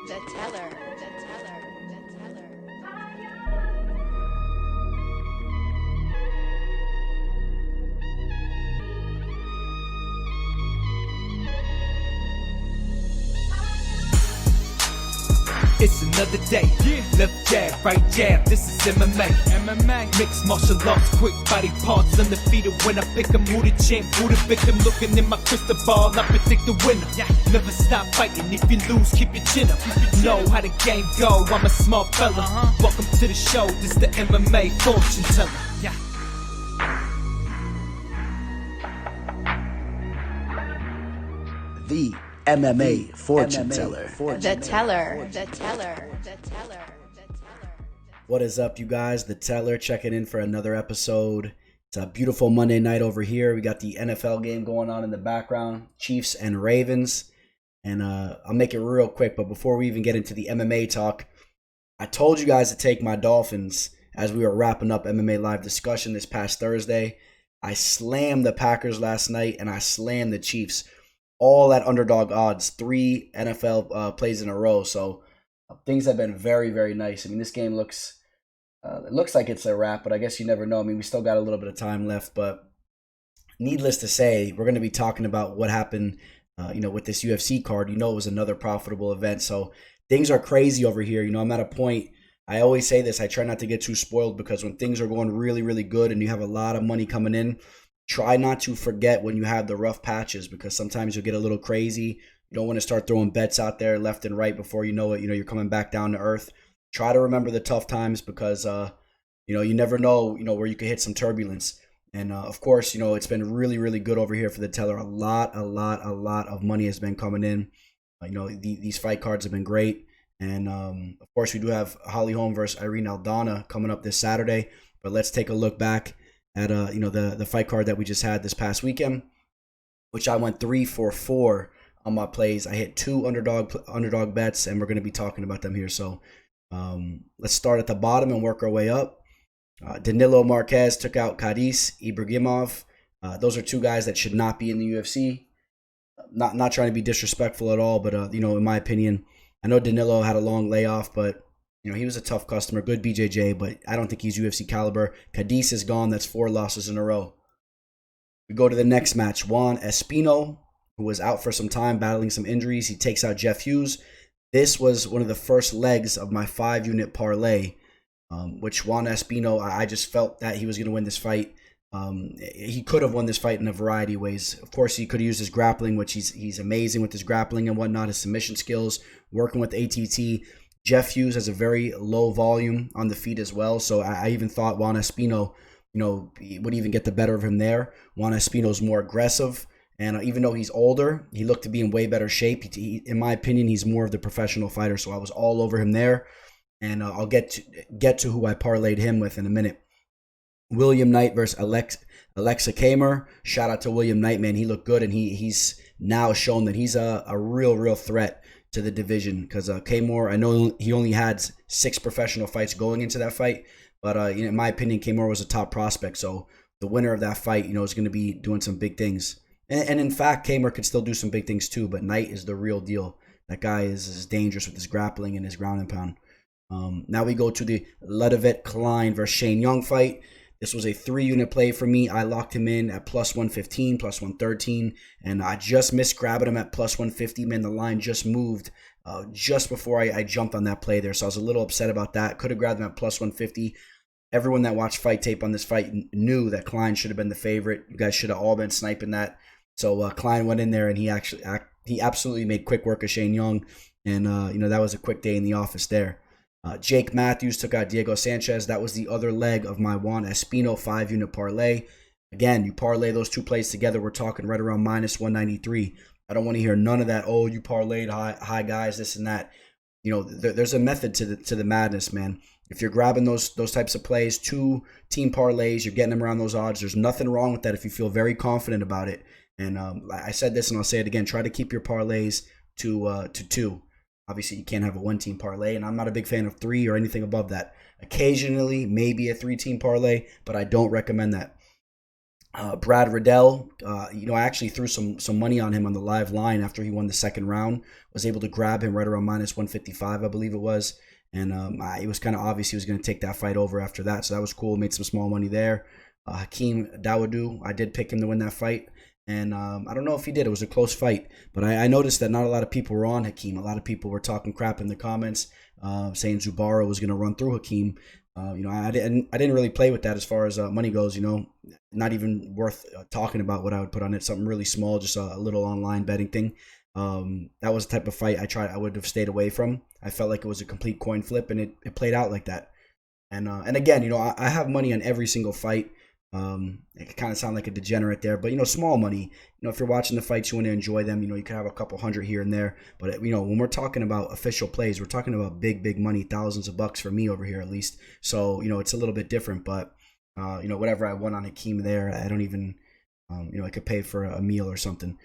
The teller. The teller. The teller. It's another day. Left jab, right jab. This is MMA. Mixed martial arts, quick body parts, undefeated when I pick 'em. Who the champ, who the victim? Looking in my crystal ball, I predict the winner. Never stop fighting. If you lose, keep your chin up. Know how the game go. I'm a smart fella. Welcome to the show. This the MMA fortune teller. The MMA fortune teller. The teller. The teller. The teller. What is up, you guys? The Teller checking in for another episode. It's a beautiful Monday night over here. We got the NFL game going on in the background, Chiefs and Ravens. And I'll make it real quick, but before we even get into the MMA talk, I told you guys to take my Dolphins as we were wrapping up MMA Live discussion this past Thursday. I slammed the Packers last night, and I slammed the Chiefs. All at underdog odds, 3 NFL plays in a row. So things have been very, very nice. I mean, this game looks like it's a wrap, but I guess you never know. I mean, we still got a little bit of time left, but needless to say, we're going to be talking about what happened, with this UFC card. It was another profitable event. So things are crazy over here. I'm at a point. I always say this. I try not to get too spoiled because when things are going really, really good and you have a lot of money coming in, try not to forget when you have the rough patches because sometimes you'll get a little crazy. You don't want to start throwing bets out there left and right before you know it. You're coming back down to earth. Try to remember the tough times because, you never know, where you could hit some turbulence. And, of course, it's been really, really good over here for the teller. A lot of money has been coming in. These fight cards have been great. And, of course, we do have Holm versus Irene Aldana coming up this Saturday. But let's take a look back at the fight card that we just had this past weekend, which I went 3 for 4 on my plays. I hit 2 underdog bets, and we're going to be talking about them here. So let's start at the bottom and work our way up. Danilo Marquez took out Khadis Ibragimov. Those are 2 guys that should not be in the UFC. Not trying to be disrespectful at all, but in my opinion, I know Danilo had a long layoff, but he was a tough customer, good BJJ, but I don't think he's UFC caliber. Khadis is gone. That's 4 losses in a row. We go to the next match. Juan Espino, who was out for some time, battling some injuries. He takes out Jeff Hughes. This was one of the first legs of my 5-unit parlay, which Juan Espino, I just felt that he was going to win this fight. He could have won this fight in a variety of ways. Of course, he could have used his grappling, which he's amazing with his grappling and whatnot, his submission skills, working with ATT. Jeff Hughes has a very low volume on the feet as well, so I even thought Juan Espino, would even get the better of him there. Juan Espino's more aggressive, and even though he's older, he looked to be in way better shape. In my opinion, he's more of the professional fighter, so I was all over him there, and I'll get to who I parlayed him with in a minute. William Knight versus Alexa Kamer. Shout out to William Knight, man. He looked good, and he's now shown that he's a real threat to the division because Kamor, I know he only had 6 professional fights going into that fight, but in my opinion, Kamor was a top prospect. So the winner of that fight, is going to be doing some big things. And in fact, Kamor could still do some big things too, but Knight is the real deal. That guy is dangerous with his grappling and his ground and pound. Now we go to the Ludovic Klein versus Shane Young fight. This was a 3-unit play for me. I locked him in at plus 115, plus 113, and I just missed grabbing him at plus 150. Man, the line just moved just before I jumped on that play there, so I was a little upset about that. Could have grabbed him at plus 150. Everyone that watched fight tape on this fight knew that Klein should have been the favorite. You guys should have all been sniping that. So Klein went in there, and he absolutely made quick work of Shane Young, and that was a quick day in the office there. Jake Matthews took out Diego Sanchez. That was the other leg of my Juan Espino 5-unit parlay. Again, you parlay those 2 plays together, we're talking right around minus 193. I don't want to hear none of that, oh, you parlayed high guys, this and that. There's a method to the madness, man. If you're grabbing those types of plays, 2 team parlays, you're getting them around those odds, there's nothing wrong with that if you feel very confident about it. And I said this and I'll say it again, try to keep your parlays to 2. Obviously, you can't have a 1-team parlay, and I'm not a big fan of 3 or anything above that. Occasionally, maybe a 3-team parlay, but I don't recommend that. Brad Riddell, I actually threw some money on him on the live line after he won the second round. Was able to grab him right around minus 155, I believe it was. And it was kind of obvious he was going to take that fight over after that. So that was cool. Made some small money there. Hakeem Dawodu, I did pick him to win that fight. And I don't know if he did. It was a close fight. But I noticed that not a lot of people were on Hakeem. A lot of people were talking crap in the comments, saying Zubaro was going to run through Hakeem. I didn't really play with that as far as money goes. Not even worth talking about what I would put on it. Something really small, just a little online betting thing. That was the type of fight I would have stayed away from. I felt like it was a complete coin flip, and it played out like that. And again, I have money on every single fight. It kind of sound like a degenerate there, but small money. If you're watching the fights, you want to enjoy them. You can have a couple hundred here and there. But when we're talking about official plays, we're talking about big money, thousands of bucks for me over here at least. So it's a little bit different. But whatever I won on Hakeem there, I don't even I could pay for a meal or something.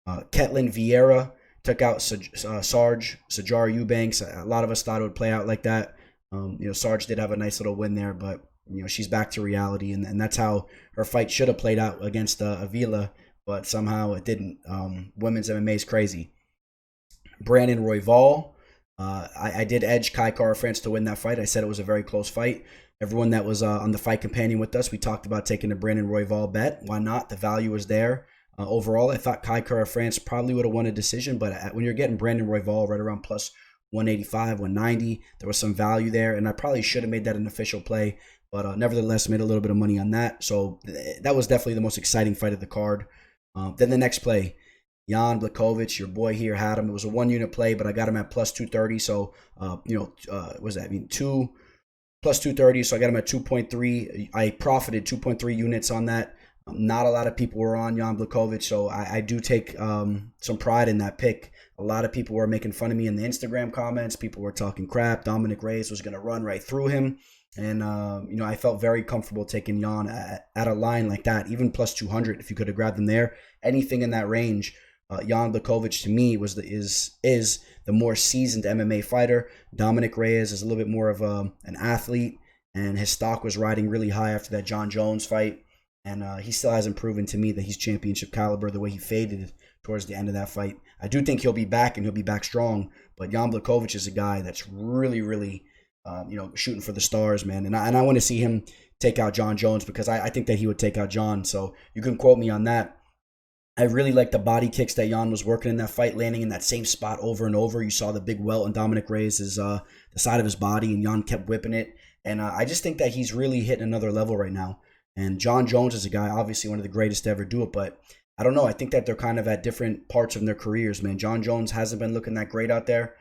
Ketlin Vieira took out Sajar Eubanks. A lot of us thought it would play out like that. Sarge did have a nice little win there, but she's back to reality, and that's how her fight should have played out against Avila, but somehow it didn't. Women's MMA is crazy. Brandon Royval, I did edge Kai Kara France to win that fight. I said it was a very close fight. Everyone that was on the fight companion with us, we talked about taking the Brandon Royval bet. Why not? The value was there. Overall, I thought Kai Kara France probably would have won a decision, but when you're getting Brandon Royval right around plus 185, 190, there was some value there, and I probably should have made that an official play. But nevertheless, made a little bit of money on that. So that was definitely the most exciting fight of the card. Then the next play, Jan Blachowicz, your boy here had him. It was a 1 unit play, but I got him at plus 230. So, what was that? 2 plus 230. So I got him at 2.3. I profited 2.3 units on that. Not a lot of people were on Jan Blachowicz. So I do take some pride in that pick. A lot of people were making fun of me in the Instagram comments. People were talking crap. Dominic Reyes was going to run right through him. And, I felt very comfortable taking Jan at a line like that, even plus 200 if you could have grabbed him there. Anything in that range, Jan Blachowicz to me is the more seasoned MMA fighter. Dominic Reyes is a little bit more of an athlete, and his stock was riding really high after that John Jones fight. And he still hasn't proven to me that he's championship caliber the way he faded towards the end of that fight. I do think he'll be back, and he'll be back strong, but Jan Blachowicz is a guy that's really shooting for the stars, man. And I want to see him take out John Jones because I think that he would take out John. So you can quote me on that. I really like the body kicks that Jan was working in that fight, landing in that same spot over and over. You saw the big welt on Dominic Reyes' the side of his body, and Jan kept whipping it. And I just think that he's really hitting another level right now. And John Jones is a guy, obviously one of the greatest to ever do it, but I don't know. I think that they're kind of at different parts of their careers, man. John Jones hasn't been looking that great out there.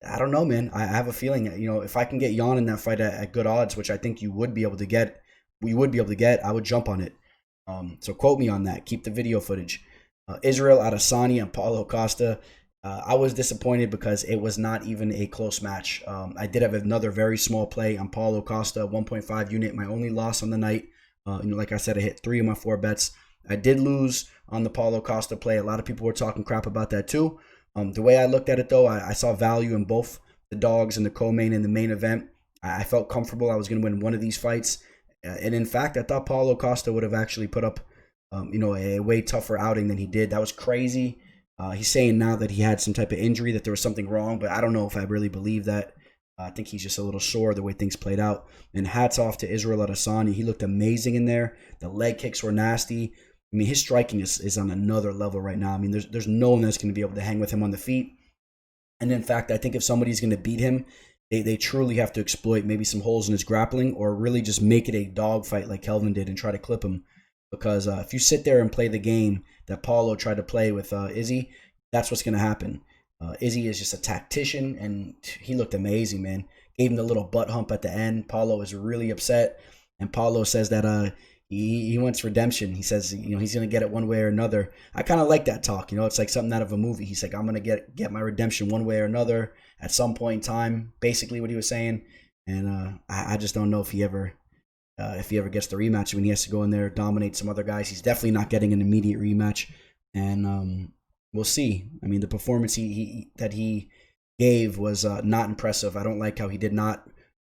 I don't know, man. I have a feeling that, if I can get Jan in that fight at good odds, which I think you would be able to get, I would jump on it. So quote me on that. Keep the video footage. Israel Adesanya and Paulo Costa. I was disappointed because it was not even a close match. I did have another very small play on Paulo Costa, 1.5 unit, my only loss on the night. Like I said, I hit 3 of my 4 bets. I did lose on the Paulo Costa play. A lot of people were talking crap about that too. The way I looked at it, though, I saw value in both the dogs and the co-main and the main event. I felt comfortable I was going to win one of these fights. And in fact, I thought Paulo Costa would have actually put up, a way tougher outing than he did. That was crazy. He's saying now that he had some type of injury, that there was something wrong, but I don't know if I really believe that. I think he's just a little sore the way things played out. And hats off to Israel Adesanya. He looked amazing in there. The leg kicks were nasty. I mean, his striking is on another level right now. I mean, there's no one that's going to be able to hang with him on the feet. And in fact, I think if somebody's going to beat him, they truly have to exploit maybe some holes in his grappling or really just make it a dogfight like Kelvin did and try to clip him. Because if you sit there and play the game that Paulo tried to play with Izzy, that's what's going to happen. Izzy is just a tactician, and he looked amazing, man. Gave him the little butt hump at the end. Paulo is really upset, and Paulo says that he wants redemption. He says, he's going to get it one way or another. I kind of like that talk. It's like something out of a movie. He's like, I'm going to get my redemption one way or another at some point in time, basically what he was saying. And I just don't know if he ever gets the rematch when he has to go in there, dominate some other guys. He's definitely not getting an immediate rematch. And we'll see. I mean, the performance that he gave was not impressive. I don't like how he did not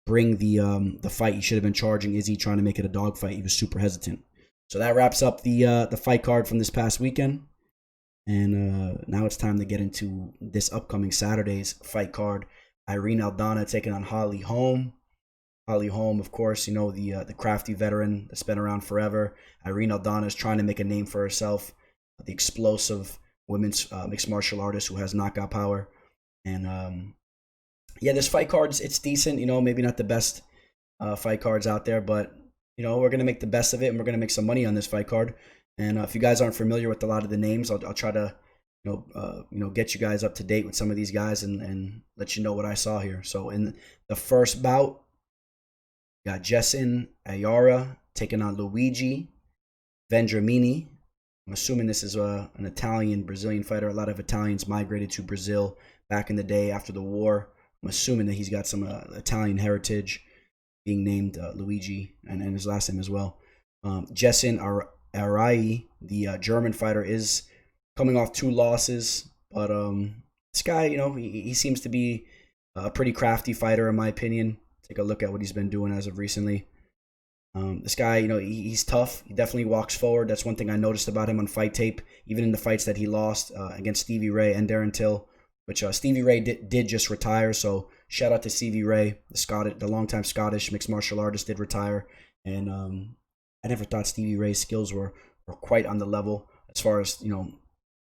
bring the fight. He should have been charging Izzy, trying to make it a dog fight. He was super hesitant. So that wraps up the fight card from this past weekend. And now it's time to get into this upcoming Saturday's fight card. Irene Aldana taking on Holm. Holm, of course, you know, the crafty veteran that's been around forever. Irene Aldana is trying to make a name for herself. The explosive women's mixed martial artist who has knockout power. And yeah, this fight card, it's decent. You know, maybe not the best fight cards out there, but you know, we're gonna make the best of it, and we're gonna make some money on this fight card. And if you guys aren't familiar with a lot of the names, I'll try to get you guys up to date with some of these guys and let you know what I saw here. So in the first bout, we got Jessin Ayari taking on Luigi Vendramini. I'm assuming this is an Italian-Brazilian fighter. A lot of Italians migrated to Brazil back in the day after the war. I'm assuming that he's got some Italian heritage, being named Luigi, and his last name as well. Jessin Ayari, the German fighter, is coming off 2 losses, but this guy, you know, he seems to be a pretty crafty fighter, in my opinion. Take a look at what he's been doing as of recently. This guy, you know, he's tough. He definitely walks forward. That's one thing I noticed about him on fight tape, even in the fights that he lost against Stevie Ray and Darren Till, which Stevie Ray did just retire. So shout out to Stevie Ray, the longtime Scottish mixed martial artist, did retire. And I never thought Stevie Ray's skills were quite on the level as far as, you know,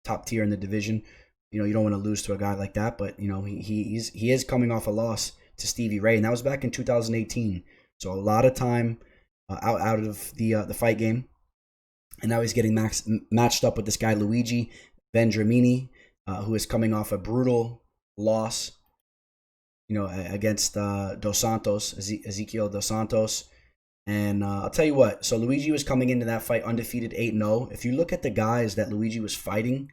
top tier in the division. You know, you don't want to lose to a guy like that, but you know, he is coming off a loss to Stevie Ray, and that was back in 2018. So a lot of time out of the fight game, and now he's getting matched up with this guy Luigi Vendramini, who is coming off a brutal loss, you know, against Ezequiel Dos Santos. And I'll tell you what, so Luigi was coming into that fight undefeated 8-0. If you look at the guys that Luigi was fighting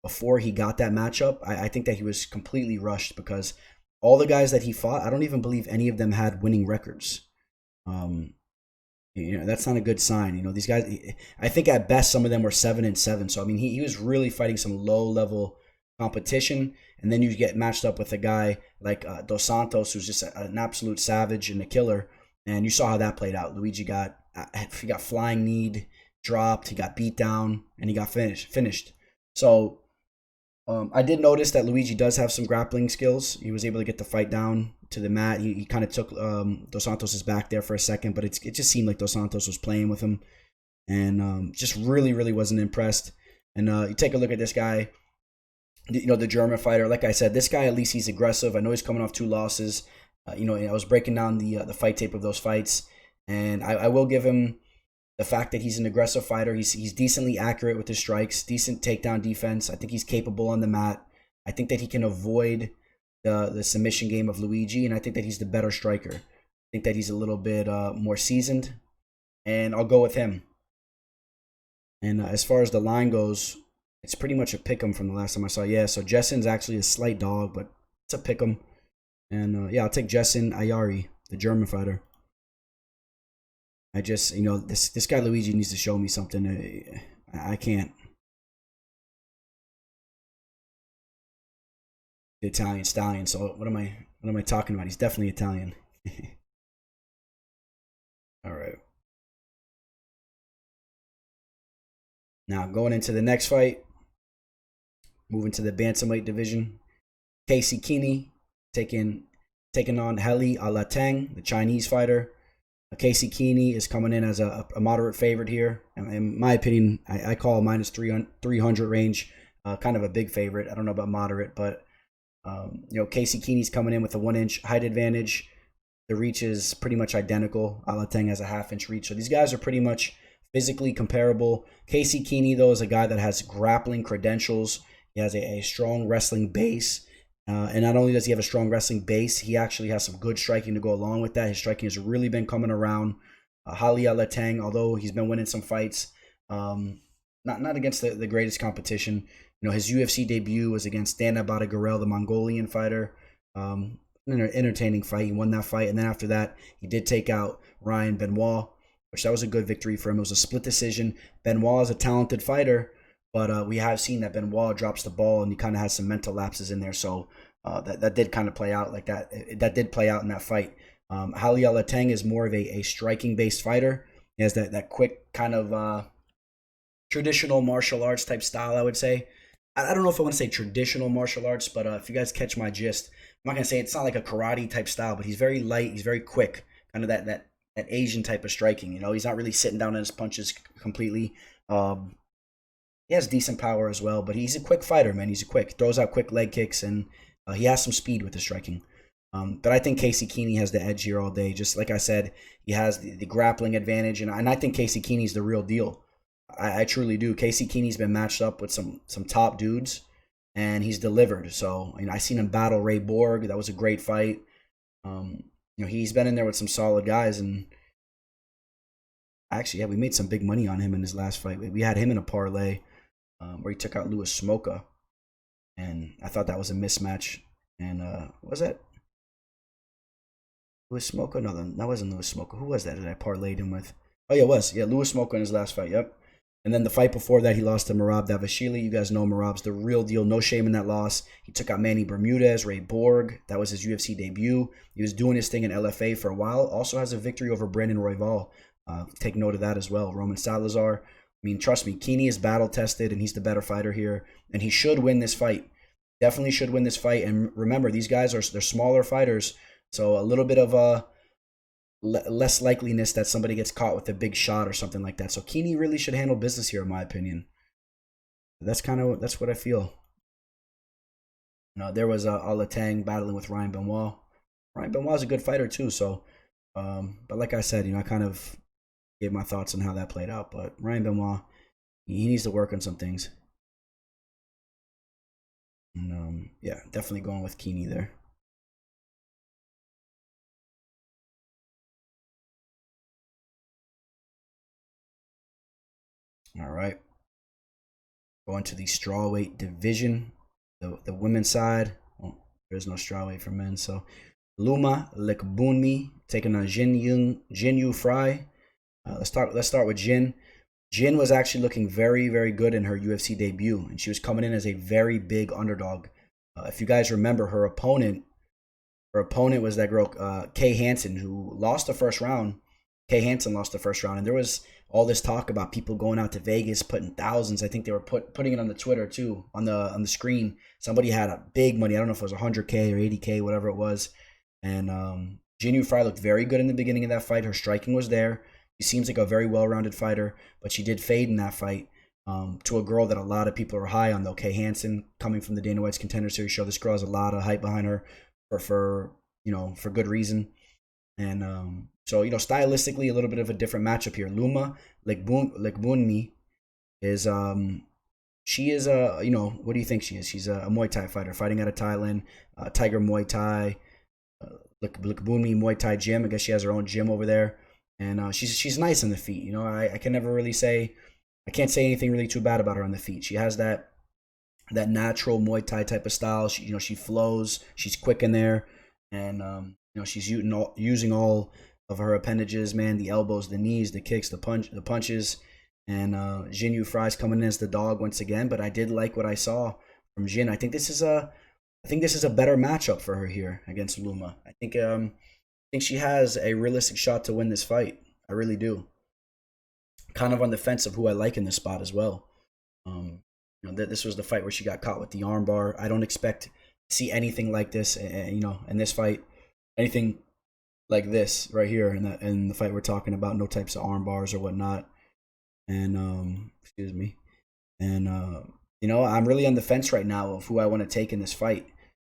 before he got that matchup, I think that he was completely rushed, because all the guys that he fought, I don't even believe any of them had winning records. You know, that's not a good sign. You know, these guys, I think at best some of them were 7-7. So I mean, he was really fighting some low level competition, and then you get matched up with a guy like Dos Santos, who's just an absolute savage and a killer. And you saw how that played out. Luigi got flying kneed, dropped, he got beat down, and he got finished. So I did notice that Luigi does have some grappling skills. He was able to get the fight down to the mat. He kind of took Dos Santos' back there for a second, but it just seemed like Dos Santos was playing with him, and just really wasn't impressed. And you take a look at this guy, you know, the German fighter. Like I said, this guy, at least he's aggressive. I know he's coming off 2 losses. You know, I was breaking down the fight tape of those fights, and I will give him the fact that he's an aggressive fighter. He's decently accurate with his strikes, decent takedown defense. I think he's capable on the mat. I think that he can avoid the submission game of Luigi, and I think that he's the better striker. I think that he's a little bit more seasoned, and I'll go with him. And as far as the line goes, it's pretty much a pick 'em from the last time I saw. Yeah, so Jessin's actually a slight dog, but it's a pick 'em. And yeah, I'll take Jessin Ayari, the German fighter. I just, you know, this guy Luigi needs to show me something. I can't. The Italian stallion. So what am I talking about? He's definitely Italian. All right. Now going into the next fight, moving to the bantamweight division, Kenney taking on Heili Alateng, the Chinese fighter. Kenney is coming in as a moderate favorite here. In my opinion, I call minus 300 range kind of a big favorite. I don't know about moderate, but you know, Kenney's coming in with a 1-inch height advantage. The reach is pretty much identical. Alateng has a 1/2-inch reach. So these guys are pretty much physically comparable. Kenney, though, is a guy that has grappling credentials. He has a strong wrestling base. And not only does he have a strong wrestling base, he actually has some good striking to go along with that. His striking has really been coming around. Heili Alateng, although he's been winning some fights, not against the greatest competition. You know, his UFC debut was against Dana Badagarel, the Mongolian fighter. An entertaining fight. He won that fight, and then after that, he did take out Ryan Benoit, which that was a good victory for him. It was a split decision. Benoit is a talented fighter, but we have seen that Benoit drops the ball, and he kind of has some mental lapses in there. So that did kind of play out like that. That did play out in that fight. Heili Alateng is more of a striking-based fighter. He has that quick kind of traditional martial arts type style, I would say. I don't know if I want to say traditional martial arts, but if you guys catch my gist, I'm not gonna say it's not like a karate type style, but he's very light, he's very quick, kind of that Asian type of striking. You know, he's not really sitting down on his punches completely. He has decent power as well, but he's a quick fighter, man. He's a quick, throws out quick leg kicks, and he has some speed with his striking. But I think Casey Kenney has the edge here all day. Just like I said, he has the grappling advantage, and I think Casey Kenney's the real deal. I truly do. Casey Kenney's been matched up with some top dudes, and he's delivered. So, I seen him battle Ray Borg. That was a great fight. He's been in there with some solid guys, and actually, yeah, we made some big money on him in his last fight. We had him in a parlay where he took out Louis Smoka, and I thought that was a mismatch. And what was that Louis Smoka? No, that wasn't Louis Smoka. Who was that I parlayed him with? Oh yeah, it was. Yeah, Louis Smoka in his last fight. Yep. And then the fight before that, he lost to Merab Davashvili. You guys know Merab's the real deal. No shame in that loss. He took out Manny Bermudez, Ray Borg. That was his UFC debut. He was doing his thing in LFA for a while. Also has a victory over Brandon Royval. Take note of that as well. Roman Salazar. I mean, trust me, Kenney is battle tested, and he's the better fighter here. And he should win this fight. Definitely should win this fight. And remember, these guys they're smaller fighters, so a little bit of a less likeliness that somebody gets caught with a big shot or something like that. So Kenney really should handle business here, in my opinion. That's what I feel. There was Alateng battling with Ryan Benoit. Ryan Benoit's a good fighter too. So, but like I said, I kind of gave my thoughts on how that played out. But Ryan Benoit, he needs to work on some things. And yeah, definitely going with Kenney there. All right. Going to the strawweight division, the women's side. Well, there's no strawweight for men. So Loma Lookboonmee taking on Jinh Frey. Let's start with Jinh. Jinh was actually looking very, very good in her UFC debut, and she was coming in as a very big underdog. If you guys remember, her opponent was that girl Kay Hansen, who lost the first round. Kay Hansen lost the first round, and there was all this talk about people going out to Vegas, putting thousands. I think they were putting it on the Twitter too, on the screen. Somebody had a big money. I don't know if it was 100K or 80K, whatever it was. And Jinh Frey looked very good in the beginning of that fight. Her striking was there. She seems like a very well-rounded fighter, but she did fade in that fight to a girl that a lot of people are high on, though. Kay Hansen, coming from the Dana White's Contender Series show. This girl has a lot of hype behind her for good reason. And so, stylistically, a little bit of a different matchup here. Loma Lookboonmee is she is what do you think she is? She's a Muay Thai fighter fighting out of Thailand, Tiger Muay Thai, Lookboonmee Muay Thai gym. I guess she has her own gym over there, and she's nice on the feet. I can never really say, I can't say anything really too bad about her on the feet. She has that natural Muay Thai type of style. She flows. She's quick in there, and she's using all of her appendages, man. The elbows, the knees, the kicks, the punches. And Jinh Frey's coming in as the dog once again. But I did like what I saw from Jinh. I think this is a better matchup for her here against Loma. I think she has a realistic shot to win this fight. I really do. Kind of on the fence of who I like in this spot as well. This was the fight where she got caught with the armbar. I don't expect to see anything like this, in this fight. Anything like this right here in the fight we're talking about. No types of arm bars or whatnot. And excuse me. And I'm really on the fence right now of who I want to take in this fight.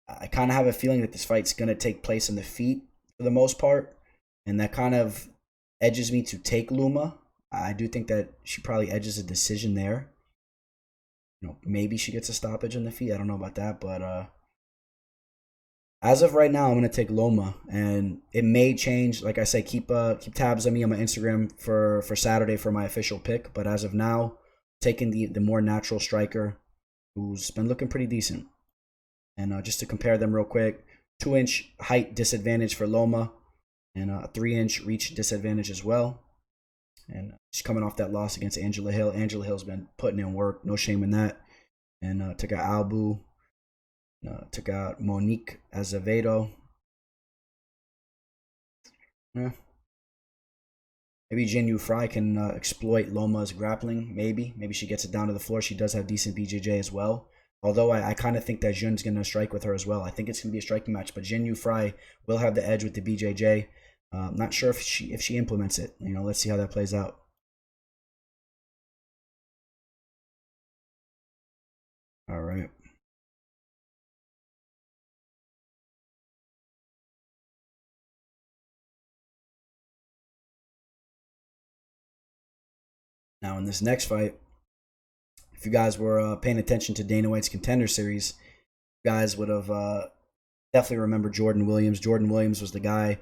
I kind of have a feeling that this fight's going to take place in the feet for the most part, and that kind of edges me to take Loma. I do think that she probably edges a decision there. Maybe she gets a stoppage in the feet. I don't know about that, but as of right now, I'm gonna take Loma, and it may change. Like I say, keep tabs on me on my Instagram for Saturday for my official pick. But as of now, taking the more natural striker, who's been looking pretty decent. And just to compare them real quick, 2-inch height disadvantage for Loma, and a 3-inch reach disadvantage as well. And she's coming off that loss against Angela Hill. Angela Hill's been putting in work, no shame in that. And took out Albu. Took out Monique Azevedo. Yeah. Maybe Jinh Frey can exploit Loma's grappling. Maybe she gets it down to the floor. She does have decent BJJ as well. Although I kind of think that Jin's going to strike with her as well. I think it's going to be a striking match. But Jinh Frey will have the edge with the BJJ. Not sure if she implements it. Let's see how that plays out. All right. Now in this next fight, if you guys were paying attention to Dana White's Contender Series, you guys would have definitely remembered Jordan Williams. Jordan Williams was the guy.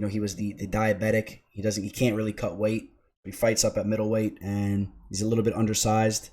He was the diabetic. He can't really cut weight. He fights up at middleweight, and he's a little bit undersized.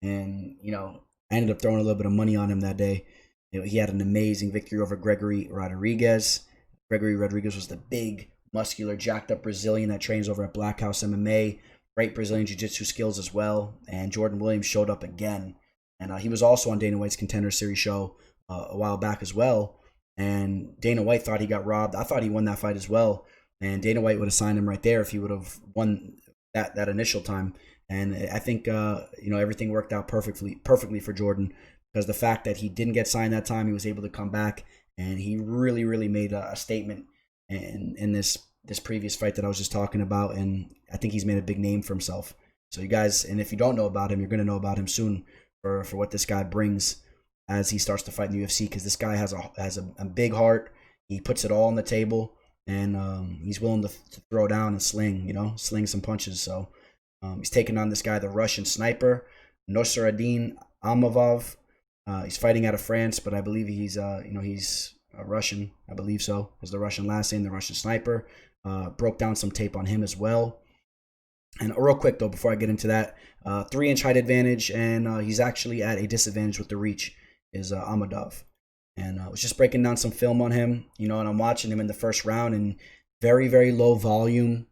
And I ended up throwing a little bit of money on him that day. He had an amazing victory over Gregory Rodriguez. Gregory Rodriguez was the big, muscular, jacked up Brazilian that trains over at Black House MMA. Great Brazilian Jiu-Jitsu skills as well. And Jordan Williams showed up again. And he was also on Dana White's Contender Series show a while back as well. And Dana White thought he got robbed. I thought he won that fight as well. And Dana White would have signed him right there if he would have won that initial time. And I think everything worked out perfectly for Jordan, because the fact that he didn't get signed that time, he was able to come back, and he really, really made a statement in this previous fight that I was just talking about. And I think he's made a big name for himself. So you guys, and if you don't know about him, you're going to know about him soon for what this guy brings as he starts to fight in the UFC, because this guy has a big heart. He puts it all on the table, and he's willing to throw down and sling some punches. So he's taking on this guy, the Russian sniper, Nassourdine Imavov. He's fighting out of France, but I believe he's Russian. I believe so. Is the Russian last name, the Russian sniper. Broke down some tape on him as well. And real quick though, before I get into that, 3-inch height advantage, and he's actually at a disadvantage with the reach, is Imavov. And I was just breaking down some film on him, and I'm watching him in the first round, and very, very low volume.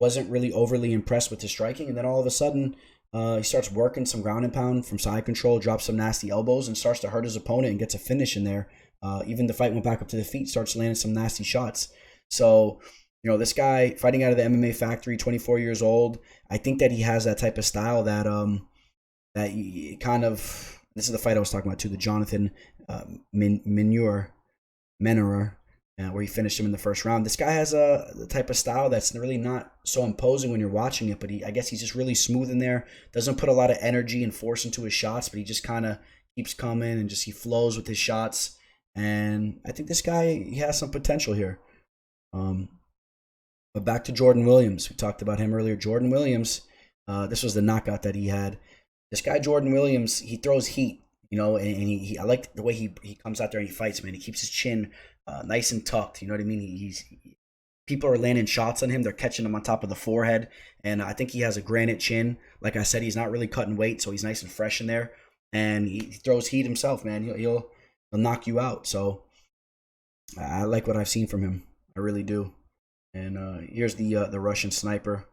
Wasn't really overly impressed with his striking, and then all of a sudden, he starts working some ground and pound from side control, drops some nasty elbows, and starts to hurt his opponent and gets a finish in there. Even the fight went back up to the feet, starts landing some nasty shots. So, this guy fighting out of the MMA factory, 24 years old. I think that he has that type of style that he kind of. This is the fight I was talking about too, the Jonathan Menuer, where he finished him in the first round. This guy has the type of style that's really not so imposing when you're watching it, but I guess he's just really smooth in there. Doesn't put a lot of energy and force into his shots, but he just kind of keeps coming and he flows with his shots. And I think this guy, he has some potential here. But back to Jordan Williams. We talked about him earlier. Jordan Williams, this was the knockout that he had. This guy, Jordan Williams, he throws heat, and I like the way he comes out there and he fights, man. He keeps his chin nice and tucked, you know what I mean? People are landing shots on him. They're catching him on top of the forehead, and I think he has a granite chin. Like I said, he's not really cutting weight, so he's nice and fresh in there. And he throws heat himself, man. He'll knock you out. So I like what I've seen from him. I really do. And here's the Russian sniper.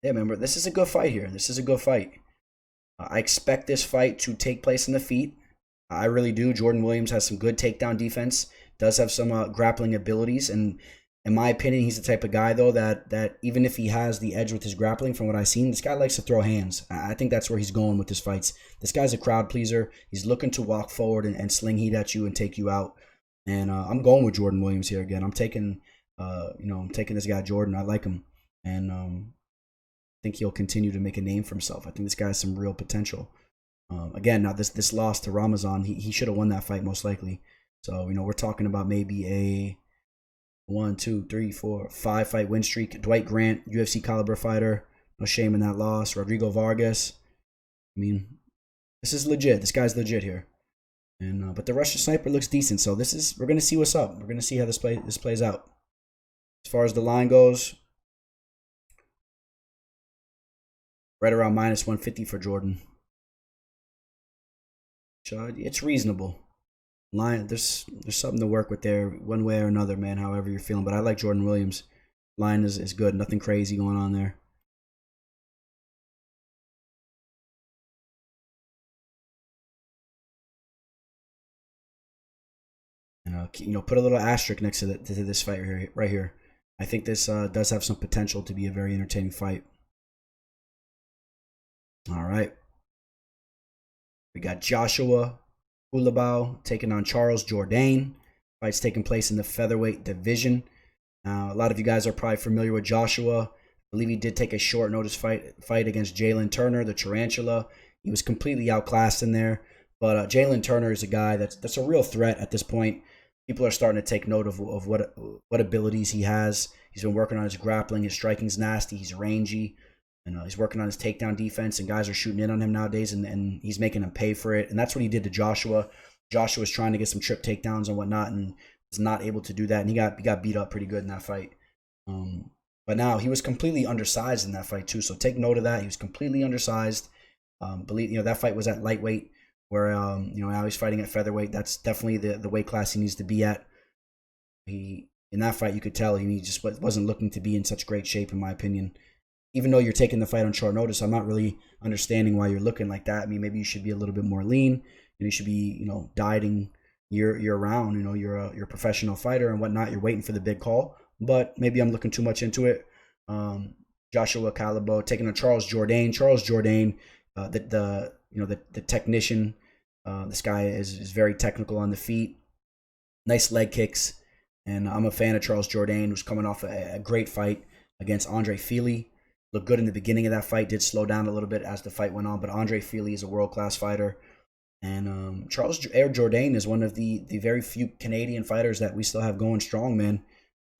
Yeah, remember, this is a good fight here. This is a good fight. I expect this fight to take place in the feet. I really do. Jordan Williams has some good takedown defense. Does have some grappling abilities. And in my opinion, he's the type of guy, though, that even if he has the edge with his grappling, from what I've seen, this guy likes to throw hands. I think that's where he's going with his fights. This guy's a crowd pleaser. He's looking to walk forward and sling heat at you and take you out. And I'm going with Jordan Williams here again. I'm taking this guy Jordan. I like him. And I think he'll continue to make a name for himself. I think this guy has some real potential. Again, now this loss to Ramazan, he should have won that fight most likely. So, we're talking about maybe a 1, 2, 3, 4, 5 fight win streak. Dwight Grant, UFC caliber fighter. No shame in that loss. Rodrigo Vargas. I mean, this is legit. This guy's legit here. And but the Russian sniper looks decent. So we're gonna see what's up. We're gonna see how this plays out. As far as the line goes, right around minus 150 for Jordan. So it's reasonable. Line, there's something to work with there, one way or another, man. However you're feeling, but I like Jordan Williams. Line is good. Nothing crazy going on there. And put a little asterisk next to this fight right here. I think this does have some potential to be a very entertaining fight. All right. We got Joshua Culibao taking on Charles Jourdain. Fight's taking place in the featherweight division. A lot of you guys are probably familiar with Joshua. I believe he did take a short notice fight against Jalen Turner, the Tarantula. He was completely outclassed in there. But Jalen Turner is a guy that's a real threat at this point. People are starting to take note of what abilities he has. He's been working on his grappling. His striking's nasty. He's rangy. And he's working on his takedown defense. And guys are shooting in on him nowadays. And he's making them pay for it. And that's what he did to Joshua. Joshua was trying to get some trip takedowns and whatnot. And was not able to do that. And he got beat up pretty good in that fight. But now he was completely undersized in that fight too. So take note of that. He was completely undersized. That fight was at lightweight. Where now he's fighting at featherweight. That's definitely the weight class he needs to be at. In that fight, you could tell he just wasn't looking to be in such great shape, in my opinion. Even though you're taking the fight on short notice, I'm not really understanding why you're looking like that. I mean, maybe you should be a little bit more lean, and you should be dieting year round. You're a professional fighter and whatnot. You're waiting for the big call, but maybe I'm looking too much into it. Joshua Culibao taking on Charles Jourdain. Charles Jourdain, the technician. This guy is very technical on the feet. Nice leg kicks. And I'm a fan of Charles Jourdain, who's coming off a great fight against Andre Fili. Looked good in the beginning of that fight. Did slow down a little bit as the fight went on. But Andre Fili is a world-class fighter. And Charles Jourdain is one of the very few Canadian fighters that we still have going strong, man.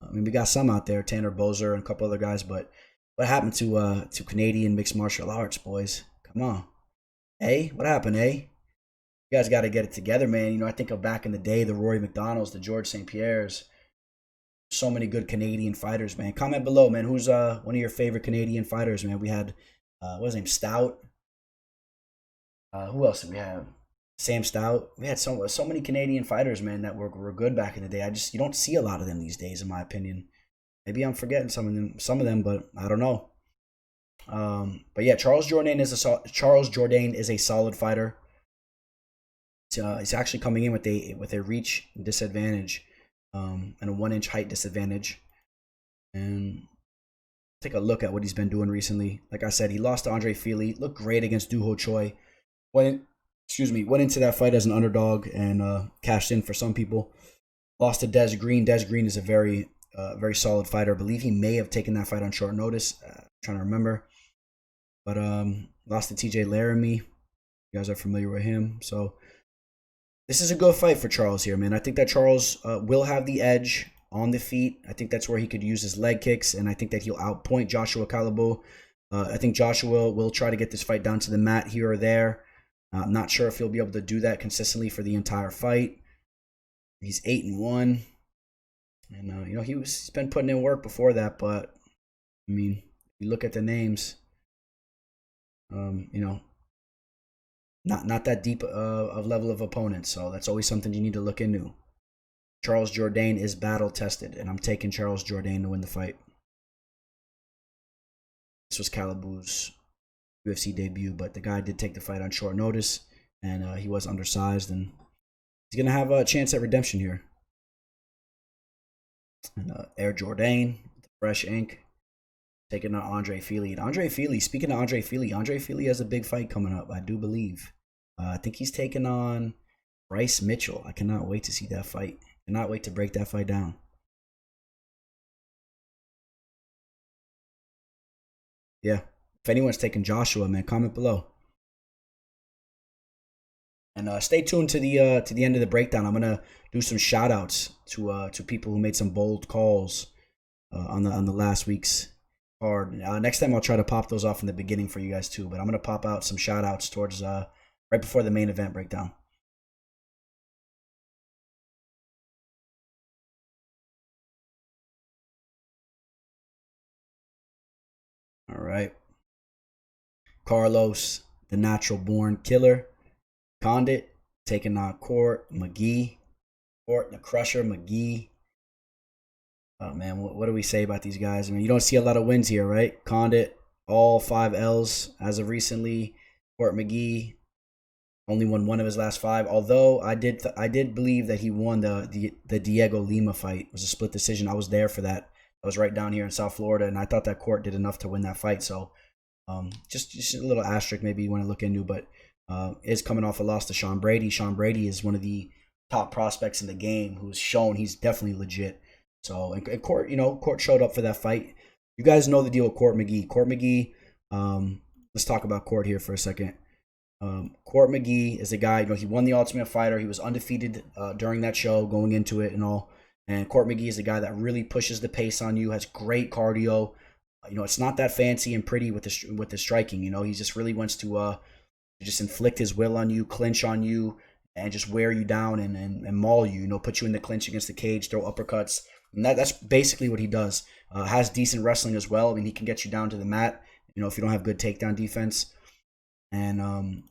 I mean, we got some out there, Tanner Bozer and a couple other guys. But what happened to Canadian mixed martial arts, boys? Come on. Hey, what happened, You guys got to get it together, man. I think of back in the day, the Rory McDonalds, the George St. Pierres. So many good Canadian fighters, man. Comment below, man. Who's one of your favorite Canadian fighters, man? We had, what's his name, Stout. Who else did we have? Sam Stout. We had so many Canadian fighters, man, that were good back in the day. You don't see a lot of them these days, in my opinion. Maybe I'm forgetting some of them, but I don't know. But yeah, Charles Jourdain is a solid fighter. He's actually coming in with a reach disadvantage, and a 1-inch height disadvantage. And take a look at what he's been doing recently. Like I said, he lost to Andre Fili. Looked great against Doo Ho Choi. Went into that fight as an underdog and cashed in for some people. Lost to Des Green. Des Green is a very solid fighter. I believe he may have taken that fight on short notice. Trying to remember. But lost to TJ Laramie. You guys are familiar with him. So this is a good fight for Charles here, man. I think that Charles will have the edge on the feet. I think that's where he could use his leg kicks, and I think that he'll outpoint Joshua Culibao. I think Joshua will try to get this fight down to the mat here or there. I'm not sure if he'll be able to do that consistently for the entire fight. He's 8-1, and he's been putting in work before that. But I mean, you look at the names. Not that deep of level of opponents, so that's always something you need to look into. Charles Jourdain is battle tested, and I'm taking Charles Jourdain to win the fight. This was Culibao's UFC debut, but the guy did take the fight on short notice, and he was undersized, and he's gonna have a chance at redemption here. And Air Jourdain, fresh ink, taking on Andre Fili. And Andre Fili, speaking of Andre Fili has a big fight coming up, I do believe. I think he's taking on Bryce Mitchell. I cannot wait to see that fight. Cannot wait to break that fight down. Yeah. If anyone's taking Joshua, man, comment below. And stay tuned to the end of the breakdown. I'm gonna do some shout outs to people who made some bold calls on the last week's card. Next time I'll try to pop those off in the beginning for you guys too. But I'm gonna pop out some shout outs towards right before the main event breakdown. All right. Carlos, the natural born killer. Condit taking on Court McGee. Court the Crusher McGee. Oh man, what do we say about these guys? I mean, you don't see a lot of wins here, right? Condit, all 5 L's as of recently. Court McGee only won 1 of his last 5. Although I did believe that he won the Diego Lima fight. It was a split decision. I was there for that I was right down here in South Florida, and I thought that Court did enough to win that fight. So just a little asterisk maybe you want to look into, but is coming off a loss to Sean Brady. Sean Brady is one of the top prospects in the game who's shown he's definitely legit. So, and Court, Court showed up for that fight. You guys know the deal with Court McGee. Court McGee, let's talk about Court here for a second. Court McGee is a guy, he won the Ultimate Fighter. He was undefeated during that show, going into it and all. And Court McGee is a guy that really pushes the pace on you, has great cardio. It's not that fancy and pretty with the striking. He just really wants to just inflict his will on you, clinch on you, and just wear you down and maul you. Put you in the clinch against the cage, throw uppercuts. And that's basically what he does. Has decent wrestling as well. I mean, he can get you down to the mat, if you don't have good takedown defense. And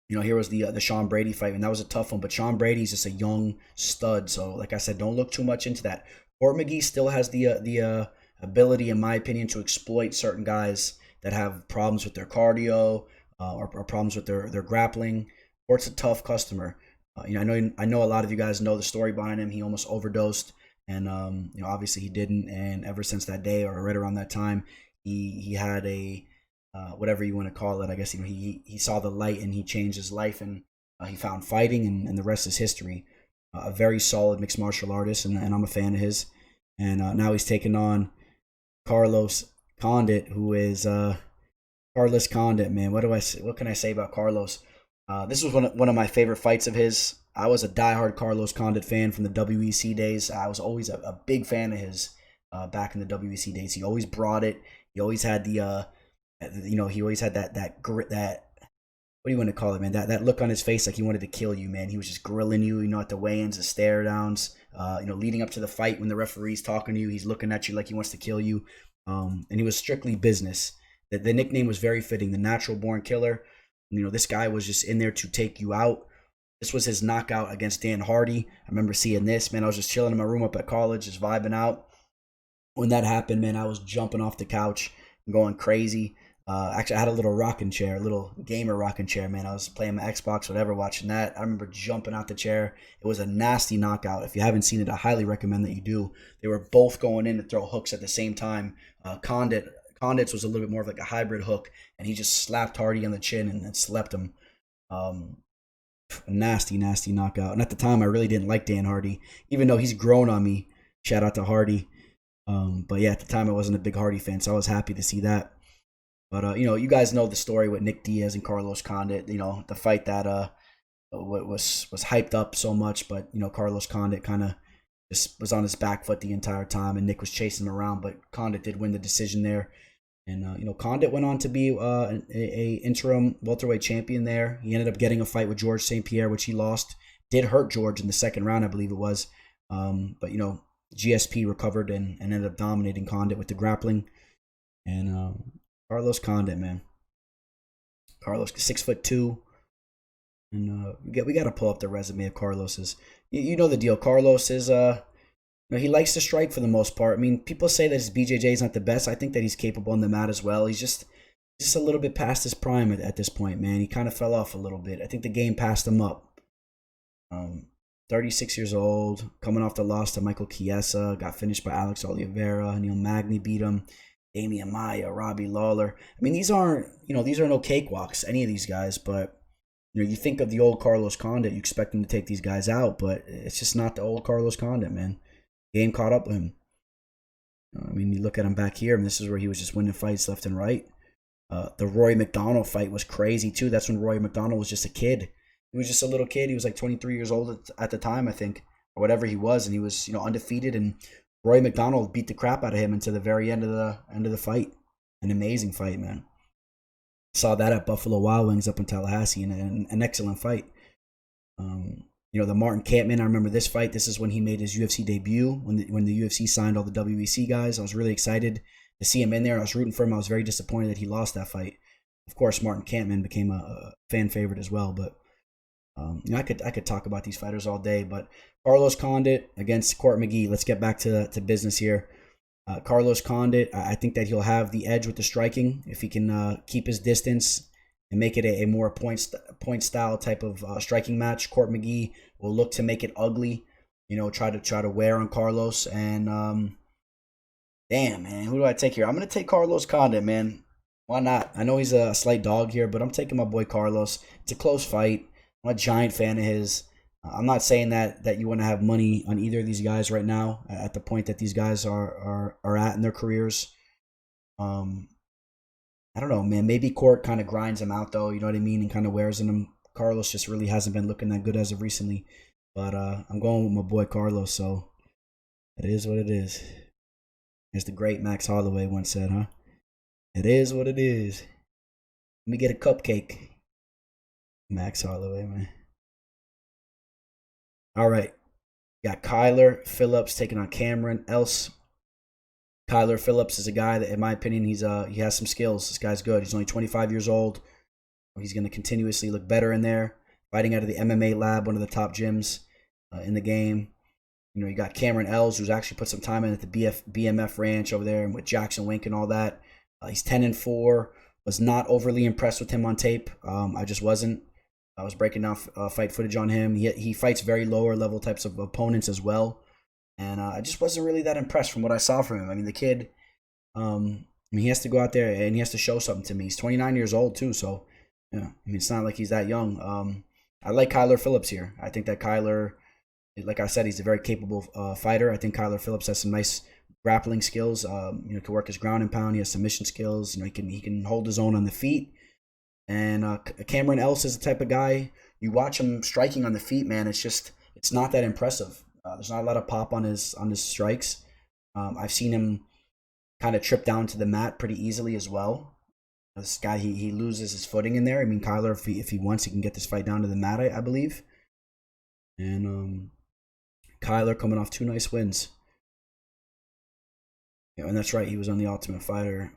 here was the Sean Brady fight, and that was a tough one. But Sean Brady's just a young stud, so like I said, don't look too much into that. Court McGee still has the ability, in my opinion, to exploit certain guys that have problems with their cardio or problems with their grappling. Court's a tough customer. I know a lot of you guys know the story behind him. He almost overdosed, and obviously he didn't. And ever since that day, or right around that time, he had a whatever you want to call it. I guess he saw the light and he changed his life, and he found fighting, and the rest is history. A very solid mixed martial artist, and I'm a fan of his. And now he's taking on Carlos Condit, who is Carlos Condit, man. What can I say about Carlos? This was one of my favorite fights of his. I was a diehard Carlos Condit fan from the WEC days. I was always a big fan of his back in the WEC days. He always brought it. He always had he always had that grit, that, what do you want to call it, man? That look on his face like he wanted to kill you, man. He was just grilling you, at the weigh-ins, the stare downs, leading up to the fight when the referee's talking to you, he's looking at you like he wants to kill you. And he was strictly business. The nickname was very fitting, the natural born killer. This guy was just in there to take you out. This was his knockout against Dan Hardy. I remember seeing this, man. I was just chilling in my room up at college, just vibing out. When that happened, man, I was jumping off the couch and going crazy. Actually, I had a little rocking chair, a little gamer rocking chair, man. I was playing my Xbox, whatever, watching that. I remember jumping out the chair. It was a nasty knockout. If you haven't seen it, I highly recommend that you do. They were both going in to throw hooks at the same time. Condit's was a little bit more of like a hybrid hook, and he just slapped Hardy on the chin and slept him. Nasty knockout. And at the time, I really didn't like Dan Hardy, even though he's grown on me. Shout out to Hardy. But yeah, at the time, I wasn't a big Hardy fan, so I was happy to see that. But, you guys know the story with Nick Diaz and Carlos Condit, the fight that was hyped up so much, but, Carlos Condit kind of just was on his back foot the entire time, and Nick was chasing him around, but Condit did win the decision there. And, Condit went on to be a interim welterweight champion there. He ended up getting a fight with George St. Pierre, which he lost. Did hurt George in the second round, I believe it was. But, GSP recovered and ended up dominating Condit with the grappling. And Carlos Condit, man. Carlos, 6'2", and we got to pull up the resume of Carlos's. You know the deal. Carlos is he likes to strike for the most part. I mean, people say that his BJJ is not the best. I think that he's capable on the mat as well. He's just a little bit past his prime at this point, man. He kind of fell off a little bit. I think the game passed him up. 36 years old, coming off the loss to Michael Chiesa, got finished by Alex Oliveira. Neil Magny beat him. Damian Maia, Robbie Lawler. I mean, these aren't no cakewalks, any of these guys, but you think of the old Carlos Condit, you expect him to take these guys out, but it's just not the old Carlos Condit, man. Game caught up with him. I mean, you look at him back here, and this is where he was just winning fights left and right. The Roy McDonald fight was crazy, too. That's when Roy McDonald was just a kid. He was just a little kid. He was like 23 years old at the time, I think, or whatever he was, and he was, undefeated, and Roy McDonald beat the crap out of him until the very end of the fight. An amazing fight, man. Saw that at Buffalo Wild Wings up in Tallahassee, and an excellent fight. The Martin Kampmann, I remember this fight. This is when he made his UFC debut, when the UFC signed all the WEC guys. I was really excited to see him in there. I was rooting for him. I was very disappointed that he lost that fight. Of course, Martin Kampmann became a fan favorite as well, but I could talk about these fighters all day, but Carlos Condit against Court McGee. Let's get back to business here. Carlos Condit, I think that he'll have the edge with the striking if he can keep his distance and make it a more point style type of striking match. Court McGee will look to make it ugly, try to wear on Carlos, and Damn, man. Who do I take here? I'm going to take Carlos Condit, man. Why not? I know he's a slight dog here, but I'm taking my boy Carlos. It's a close fight. I'm a giant fan of his. I'm not saying that you want to have money on either of these guys right now at the point that these guys are at in their careers. I don't know, man. Maybe Court kind of grinds him out, though. You know what I mean? And kind of wears in him. Carlos just really hasn't been looking that good as of recently. But I'm going with my boy Carlos, so it is what it is. As the great Max Holloway once said, huh? It is what it is. Let me get a cupcake. Max Holloway, man. All right. Got Kyler Phillips taking on Cameron Else. Kyler Phillips is a guy that, in my opinion, he has some skills. This guy's good. He's only 25 years old. He's going to continuously look better in there. Fighting out of the MMA lab, one of the top gyms in the game. You know, you got Cameron Els, who's actually put some time in at the BMF ranch over there and with Jackson Wink and all that. He's 10-4. Was not overly impressed with him on tape. I just wasn't. I was breaking down fight footage on him. He fights very lower level types of opponents as well. And I just wasn't really that impressed from what I saw from him. I mean, the kid, he has to go out there and he has to show something to me. He's 29 years old too, so yeah. I mean, it's not like he's that young. I like Kyler Phillips here. I think that Kyler, like I said, he's a very capable fighter. I think Kyler Phillips has some nice grappling skills. Can work his ground and pound. He has submission skills. He can hold his own on the feet. And Cameron Else is the type of guy, you watch him striking on the feet, man. It's not that impressive. There's not a lot of pop on his strikes. I've seen him kind of trip down to the mat pretty easily as well. This guy, he loses his footing in there. I mean, Kyler, if he wants, he can get this fight down to the mat, I believe. And Kyler coming off 2 nice wins. And that's right, he was on the Ultimate Fighter.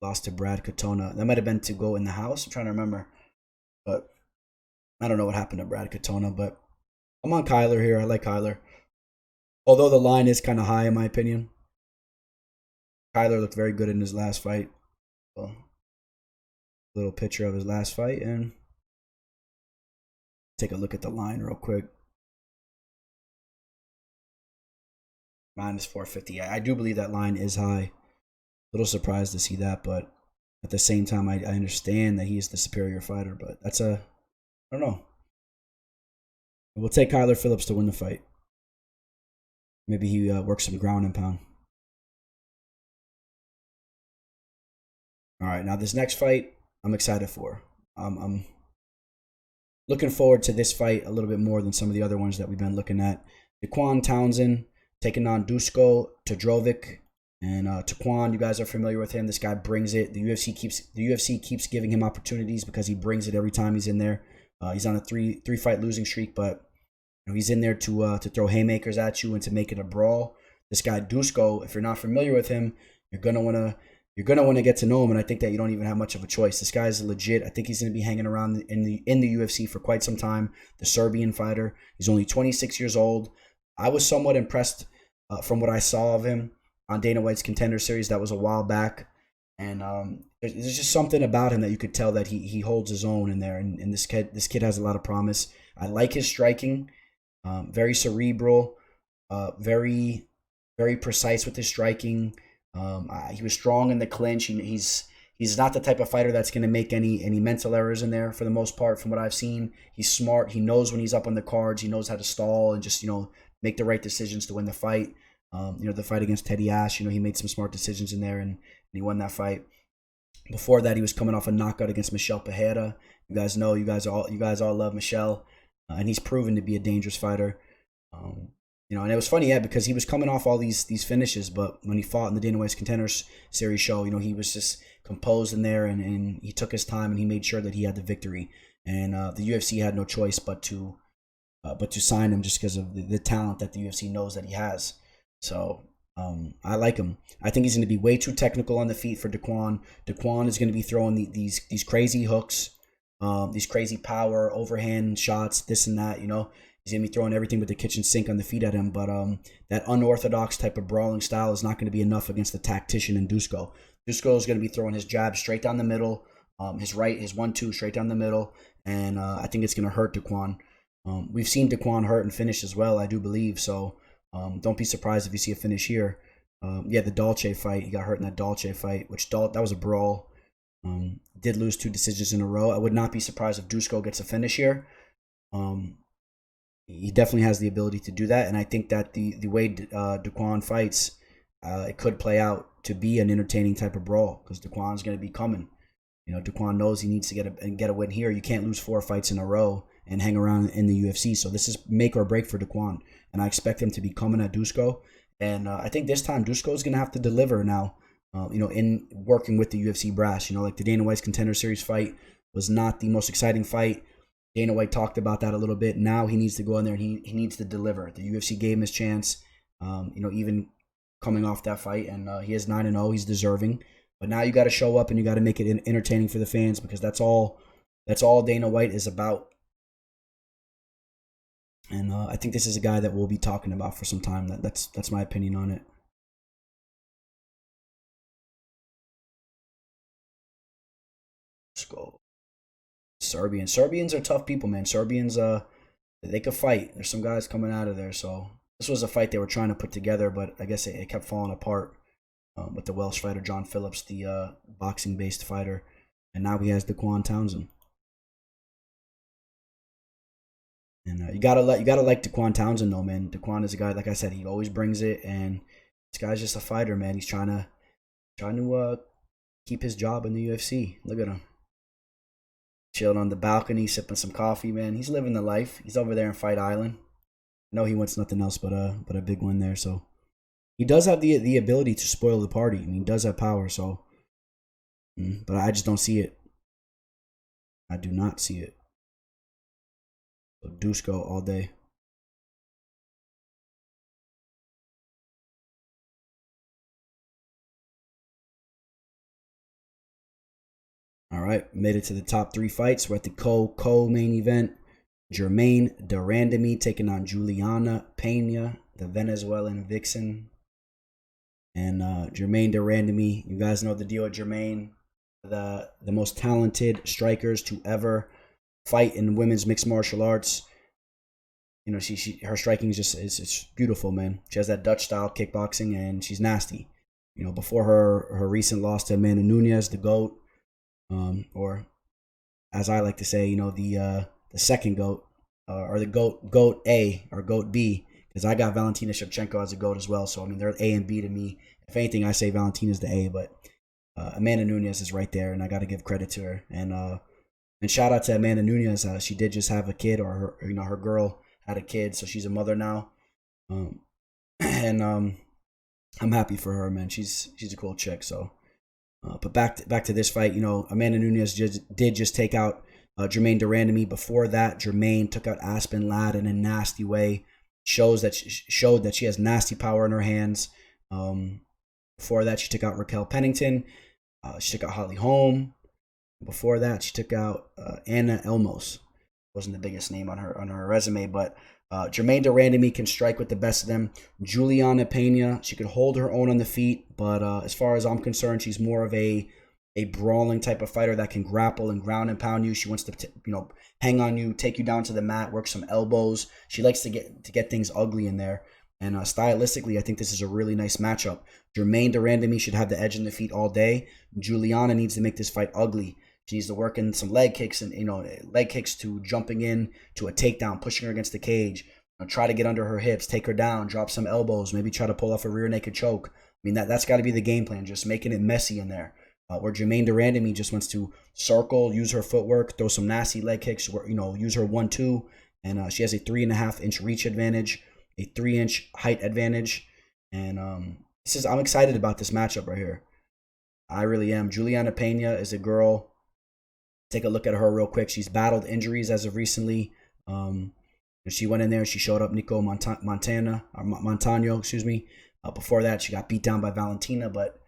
Lost to Brad Katona. That might have been to go in the house. I'm trying to remember. But I don't know what happened to Brad Katona. But I'm on Kyler here. I like Kyler. Although the line is kind of high in my opinion. Kyler looked very good in his last fight. So, little picture of his last fight. And take a look at the line real quick. Minus 450. I do believe that line is high. A little surprised to see that, but at the same time, I understand that he's the superior fighter. But I don't know. We'll take Kyler Phillips to win the fight. Maybe he works some ground and pound. All right, now this next fight, I'm excited for. I'm looking forward to this fight a little bit more than some of the other ones that we've been looking at. Dequan Townsend taking on Duško Todorović. And Dequan, you guys are familiar with him. This guy brings it. The UFC keeps giving him opportunities because he brings it every time he's in there. He's on a three fight losing streak, but he's in there to throw haymakers at you and to make it a brawl. This guy Duško, if you're not familiar with him, you're gonna wanna get to know him, and I think that you don't even have much of a choice. This guy is legit. I think he's gonna be hanging around in the UFC for quite some time. The Serbian fighter. He's only 26 years old. I was somewhat impressed from what I saw of him on Dana White's Contender Series. That was a while back. And there's just something about him that you could tell that he holds his own in there. And this kid has a lot of promise. I like his striking. Very cerebral. Very, very precise with his striking. He was strong in the clinch. He's not the type of fighter that's going to make any mental errors in there for the most part from what I've seen. He's smart. He knows when he's up on the cards. He knows how to stall and just, make the right decisions to win the fight. The fight against Teddy Ash, he made some smart decisions in there and he won that fight. Before that, he was coming off a knockout against Michel Pereira. You guys know, you guys all love Michel, and he's proven to be a dangerous fighter. And it was funny, because he was coming off all these finishes, but when he fought in the Dana White's Contender Series show, he was just composed in there and he took his time and he made sure that he had the victory. And the UFC had no choice but to sign him just because of the talent that the UFC knows that he has. So I like him. I think he's going to be way too technical on the feet for Dequan. Dequan is going to be throwing these crazy hooks, these crazy power, overhand shots, this and that. He's going to be throwing everything with the kitchen sink on the feet at him. But that unorthodox type of brawling style is not going to be enough against the tactician in Duško. Duško is going to be throwing his jab straight down the middle, his 1-2 straight down the middle. And I think it's going to hurt Dequan. We've seen Dequan hurt and finish as well, I do believe. So don't be surprised if you see a finish here. Yeah, the Dolce fight. He got hurt in that Dolce fight, which that was a brawl. Did lose 2 decisions in a row. I would not be surprised if Duško gets a finish here. He definitely has the ability to do that, and I think that the way Dequan fights, it could play out to be an entertaining type of brawl because Dequan's going to be coming. You know, Dequan knows he needs to get a win here. You can't lose 4 fights in a row and hang around in the UFC. So this is make or break for Dequan, and I expect him to be coming at Duško. And I think this time Duško is going to have to deliver now. In working with the UFC brass, like the Dana White's Contender Series fight was not the most exciting fight. Dana White talked about that a little bit. Now he needs to go in there and he needs to deliver. The UFC gave him his chance, even coming off that fight, and he is 9-0. He's deserving. But now you got to show up and you got to make it entertaining for the fans because that's all Dana White is about. And I think this is a guy that we'll be talking about for some time. That's my opinion on it. Let's go. Serbians are tough people, man. Serbians, they could fight. There's some guys coming out of there. So this was a fight they were trying to put together, but I guess it kept falling apart with the Welsh fighter John Phillips, the boxing-based fighter, and now he has Dequan Townsend. And you gotta like Dequan Townsend though, man. Dequan is a guy, like I said, he always brings it, and this guy's just a fighter, man. He's trying to keep his job in the UFC. Look at him. Chilling on the balcony, sipping some coffee, man. He's living the life. He's over there in Fight Island. I know he wants nothing else but a big win there. So he does have the ability to spoil the party. I mean, he does have power. So, but I just don't see it. I do not see it. So Duško all day. All right, made it to the top 3 fights. We're at the co-main event. Germaine de Randamie taking on Julianna Peña, the Venezuelan vixen. And Germaine de Randamie, you guys know the deal with Germaine. The most talented strikers to ever fight in women's mixed martial arts. Her striking is just it's beautiful, man. She has that Dutch style kickboxing, and she's nasty. Before her recent loss to Amanda Nunes, the GOAT. Or as I like to say, the second GOAT, or the GOAT A or GOAT B, because I got Valentina Shevchenko as a GOAT as well. So I mean, they're A and B to me. If anything, I say Valentina's the A, but Amanda Nunes is right there, and I got to give credit to her. And shout out to Amanda Nunes. She did just have a kid, or her girl had a kid, so she's a mother now. And I'm happy for her, man. She's a cool chick. So. But back to this fight, Amanda Nunes did just take out Germaine de Randamie. Before that, Germaine took out Aspen Ladd in a nasty way. Showed that she has nasty power in her hands. Before that, she took out Raquel Pennington. She took out Holly Holm. Before that, she took out Anna Elmos. Wasn't the biggest name on her resume, but Germaine de Randamie can strike with the best of them. Julianna Peña, she could hold her own on the feet, but as far as I'm concerned, she's more of a brawling type of fighter that can grapple and ground and pound you. She wants to hang on you, take you down to the mat, work some elbows. She likes to get things ugly in there. And stylistically, I think this is a really nice matchup. Germaine de Randamie should have the edge in the feet all day. Julianna needs to make this fight ugly. She needs to work in some leg kicks and leg kicks to jumping in to a takedown, pushing her against the cage. Try to get under her hips, take her down, drop some elbows, maybe try to pull off a rear naked choke. I mean that's got to be the game plan, just making it messy in there. Where Germaine de Randamie just wants to circle, use her footwork, throw some nasty leg kicks, use her 1-2, and she has a 3.5-inch reach advantage, a 3-inch height advantage, and I'm excited about this matchup right here. I really am. Julianna Peña is a girl. Take a look at her real quick. She's battled injuries as of recently. She went in there and she showed up Nico Montano. Before that, she got beat down by Valentina, but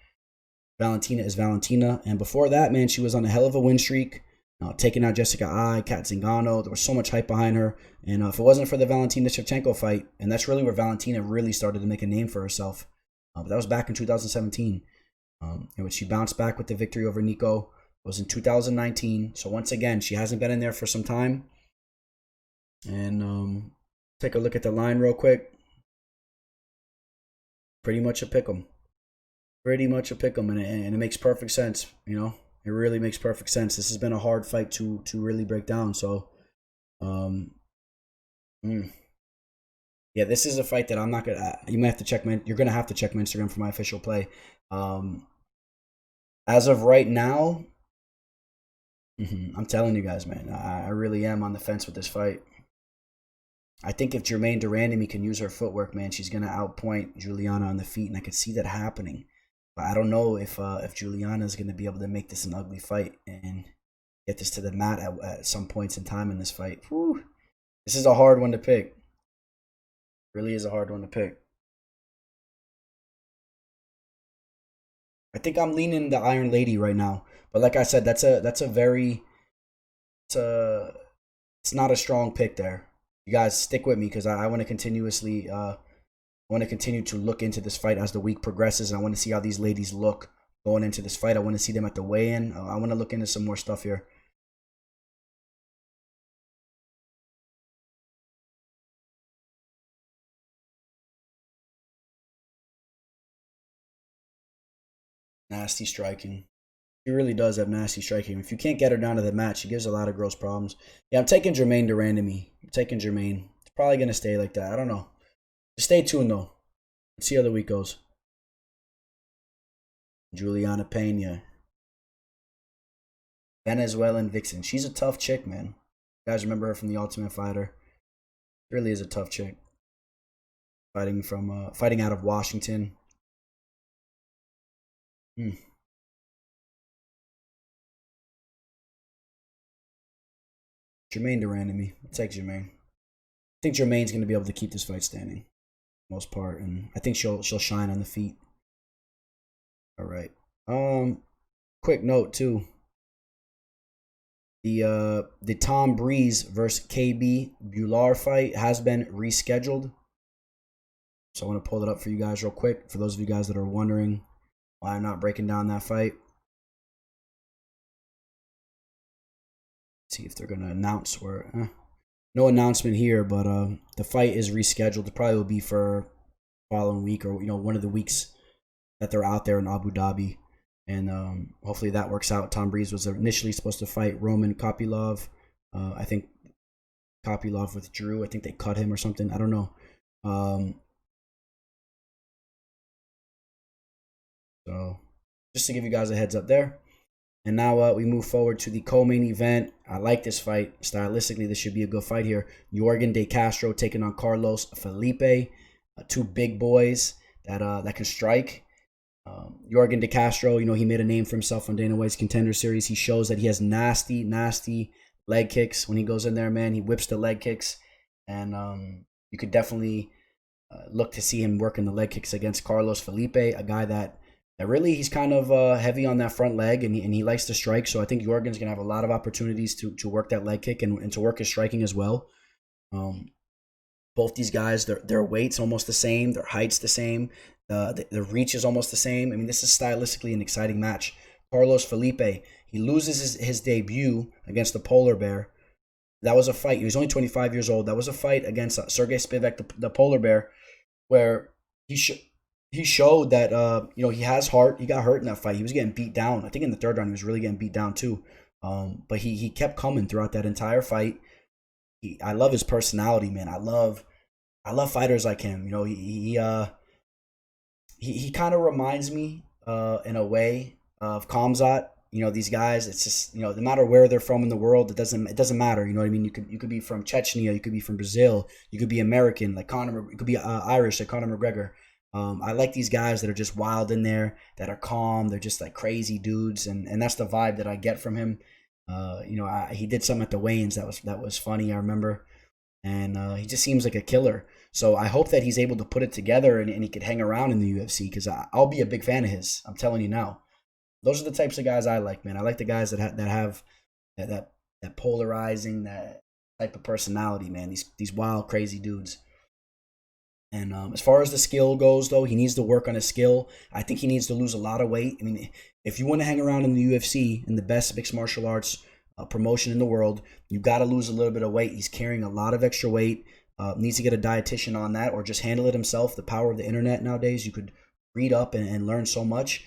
Valentina is Valentina. And before that, man, she was on a hell of a win streak, taking out Jessica Ai, Kat Zingano. There was so much hype behind her. And if it wasn't for the Valentina Shevchenko fight, and that's really where Valentina really started to make a name for herself. But that was back in 2017. In which she bounced back with the victory over Nico. It was in 2019. So once again, she hasn't been in there for some time. And take a look at the line real quick. Pretty much a pick'em. pretty much a pick 'em, and it makes perfect sense. You know, it really makes perfect sense. This has been a hard fight to really break down. So, yeah, this is a fight that I'm not gonna. You might have to check my. You're gonna have to check my Instagram for my official play. As of right now, I'm telling you guys, man, I really am on the fence with this fight. I think if Germaine de Randamie can use her footwork, man, she's gonna outpoint Julianna on the feet, and I could see that happening. But I don't know if Julianna is gonna be able to make this an ugly fight and get this to the mat at some points in time in this fight. Whew. This is a hard one to pick. Really is a hard one to pick. I think I'm leaning the Iron Lady right now, but like I said, that's a very it's not a strong pick there. You guys stick with me because I want to continuously I want to continue to look into this fight as the week progresses, and I want to see how these ladies look going into this fight. I want to see them at the weigh-in. I want to look into some more stuff here. Nasty striking. She really does have nasty striking. If you can't get her down to the mat, she gives a lot of girls problems. Yeah, I'm taking Germaine de Randamie. I'm taking Germaine. It's probably going to stay like that. I don't know. Just stay tuned, though. Let's see how the week goes. Julianna Peña. Venezuelan Vixen. She's a tough chick, man. You guys remember her from The Ultimate Fighter. She really is a tough chick. Fighting out of Washington. Germaine de Randamie. I'll take Germaine. I think Germaine's going to be able to keep this fight standing, for the most part, and I think she'll shine on the feet. All right. Quick note too. The Tom Breeze versus KB Bular fight has been rescheduled. So I want to pull it up for you guys real quick. For those of you guys that are wondering why I'm not breaking down that fight. See if they're gonna announce where. No announcement here, but the fight is rescheduled. It probably will be for following week, or one of the weeks that they're out there in Abu Dhabi, and hopefully that works out. Tom Breeze was initially supposed to fight Roman Kopylov. I think Kopylov withdrew. I think they cut him or something. I don't know. So just to give you guys a heads up there. And now we move forward to the co-main event. I like this fight. Stylistically, this should be a good fight here. Yorgan de Castro taking on Carlos Felipe. Two big boys that can strike. Yorgan de Castro, he made a name for himself on Dana White's Contender Series. He shows that he has nasty, nasty leg kicks. When he goes in there, man, he whips the leg kicks. And you could definitely look to see him working the leg kicks against Carlos Felipe, a guy that really he's kind of heavy on that front leg, and he likes to strike. So I think Yorgan's going to have a lot of opportunities to work that leg kick and to work his striking as well. Both these guys, their weight's almost the same, their height's the same, the reach is almost the same. I mean, this is stylistically an exciting match. Carlos Felipe, he loses his debut against the Polar Bear. That was a fight. He was only 25 years old. That was a fight against Sergey Spivak, the Polar Bear, where he showed that he has heart. He got hurt in that fight. He was getting beat down. I think in the third round he was really getting beat down too. But he kept coming throughout that entire fight. I love his personality, man. I love fighters like him. He kind of reminds me in a way of Khamzat. These guys, it's just, no matter where they're from in the world, it doesn't matter. You know what I mean? You could be from Chechnya, you could be from Brazil, you could be American like Conor, you could be Irish like Conor McGregor. I like these guys that are just wild in there, that are calm. They're just like crazy dudes, and that's the vibe that I get from him. He did something at the weigh-ins that was funny, I remember, and he just seems like a killer. So I hope that he's able to put it together and he could hang around in the UFC, because I'll be a big fan of his. I'm telling you now. Those are the types of guys I like, man. I like the guys that have that polarizing, that type of personality, man. These wild, crazy dudes. And as far as the skill goes, though, he needs to work on his skill. I think he needs to lose a lot of weight. I mean, if you want to hang around in the UFC, in the best mixed martial arts promotion in the world, you got to lose a little bit of weight. He's carrying a lot of extra weight. Needs to get a dietitian on that, or just handle it himself. The power of the internet nowadays, you could read up and learn so much.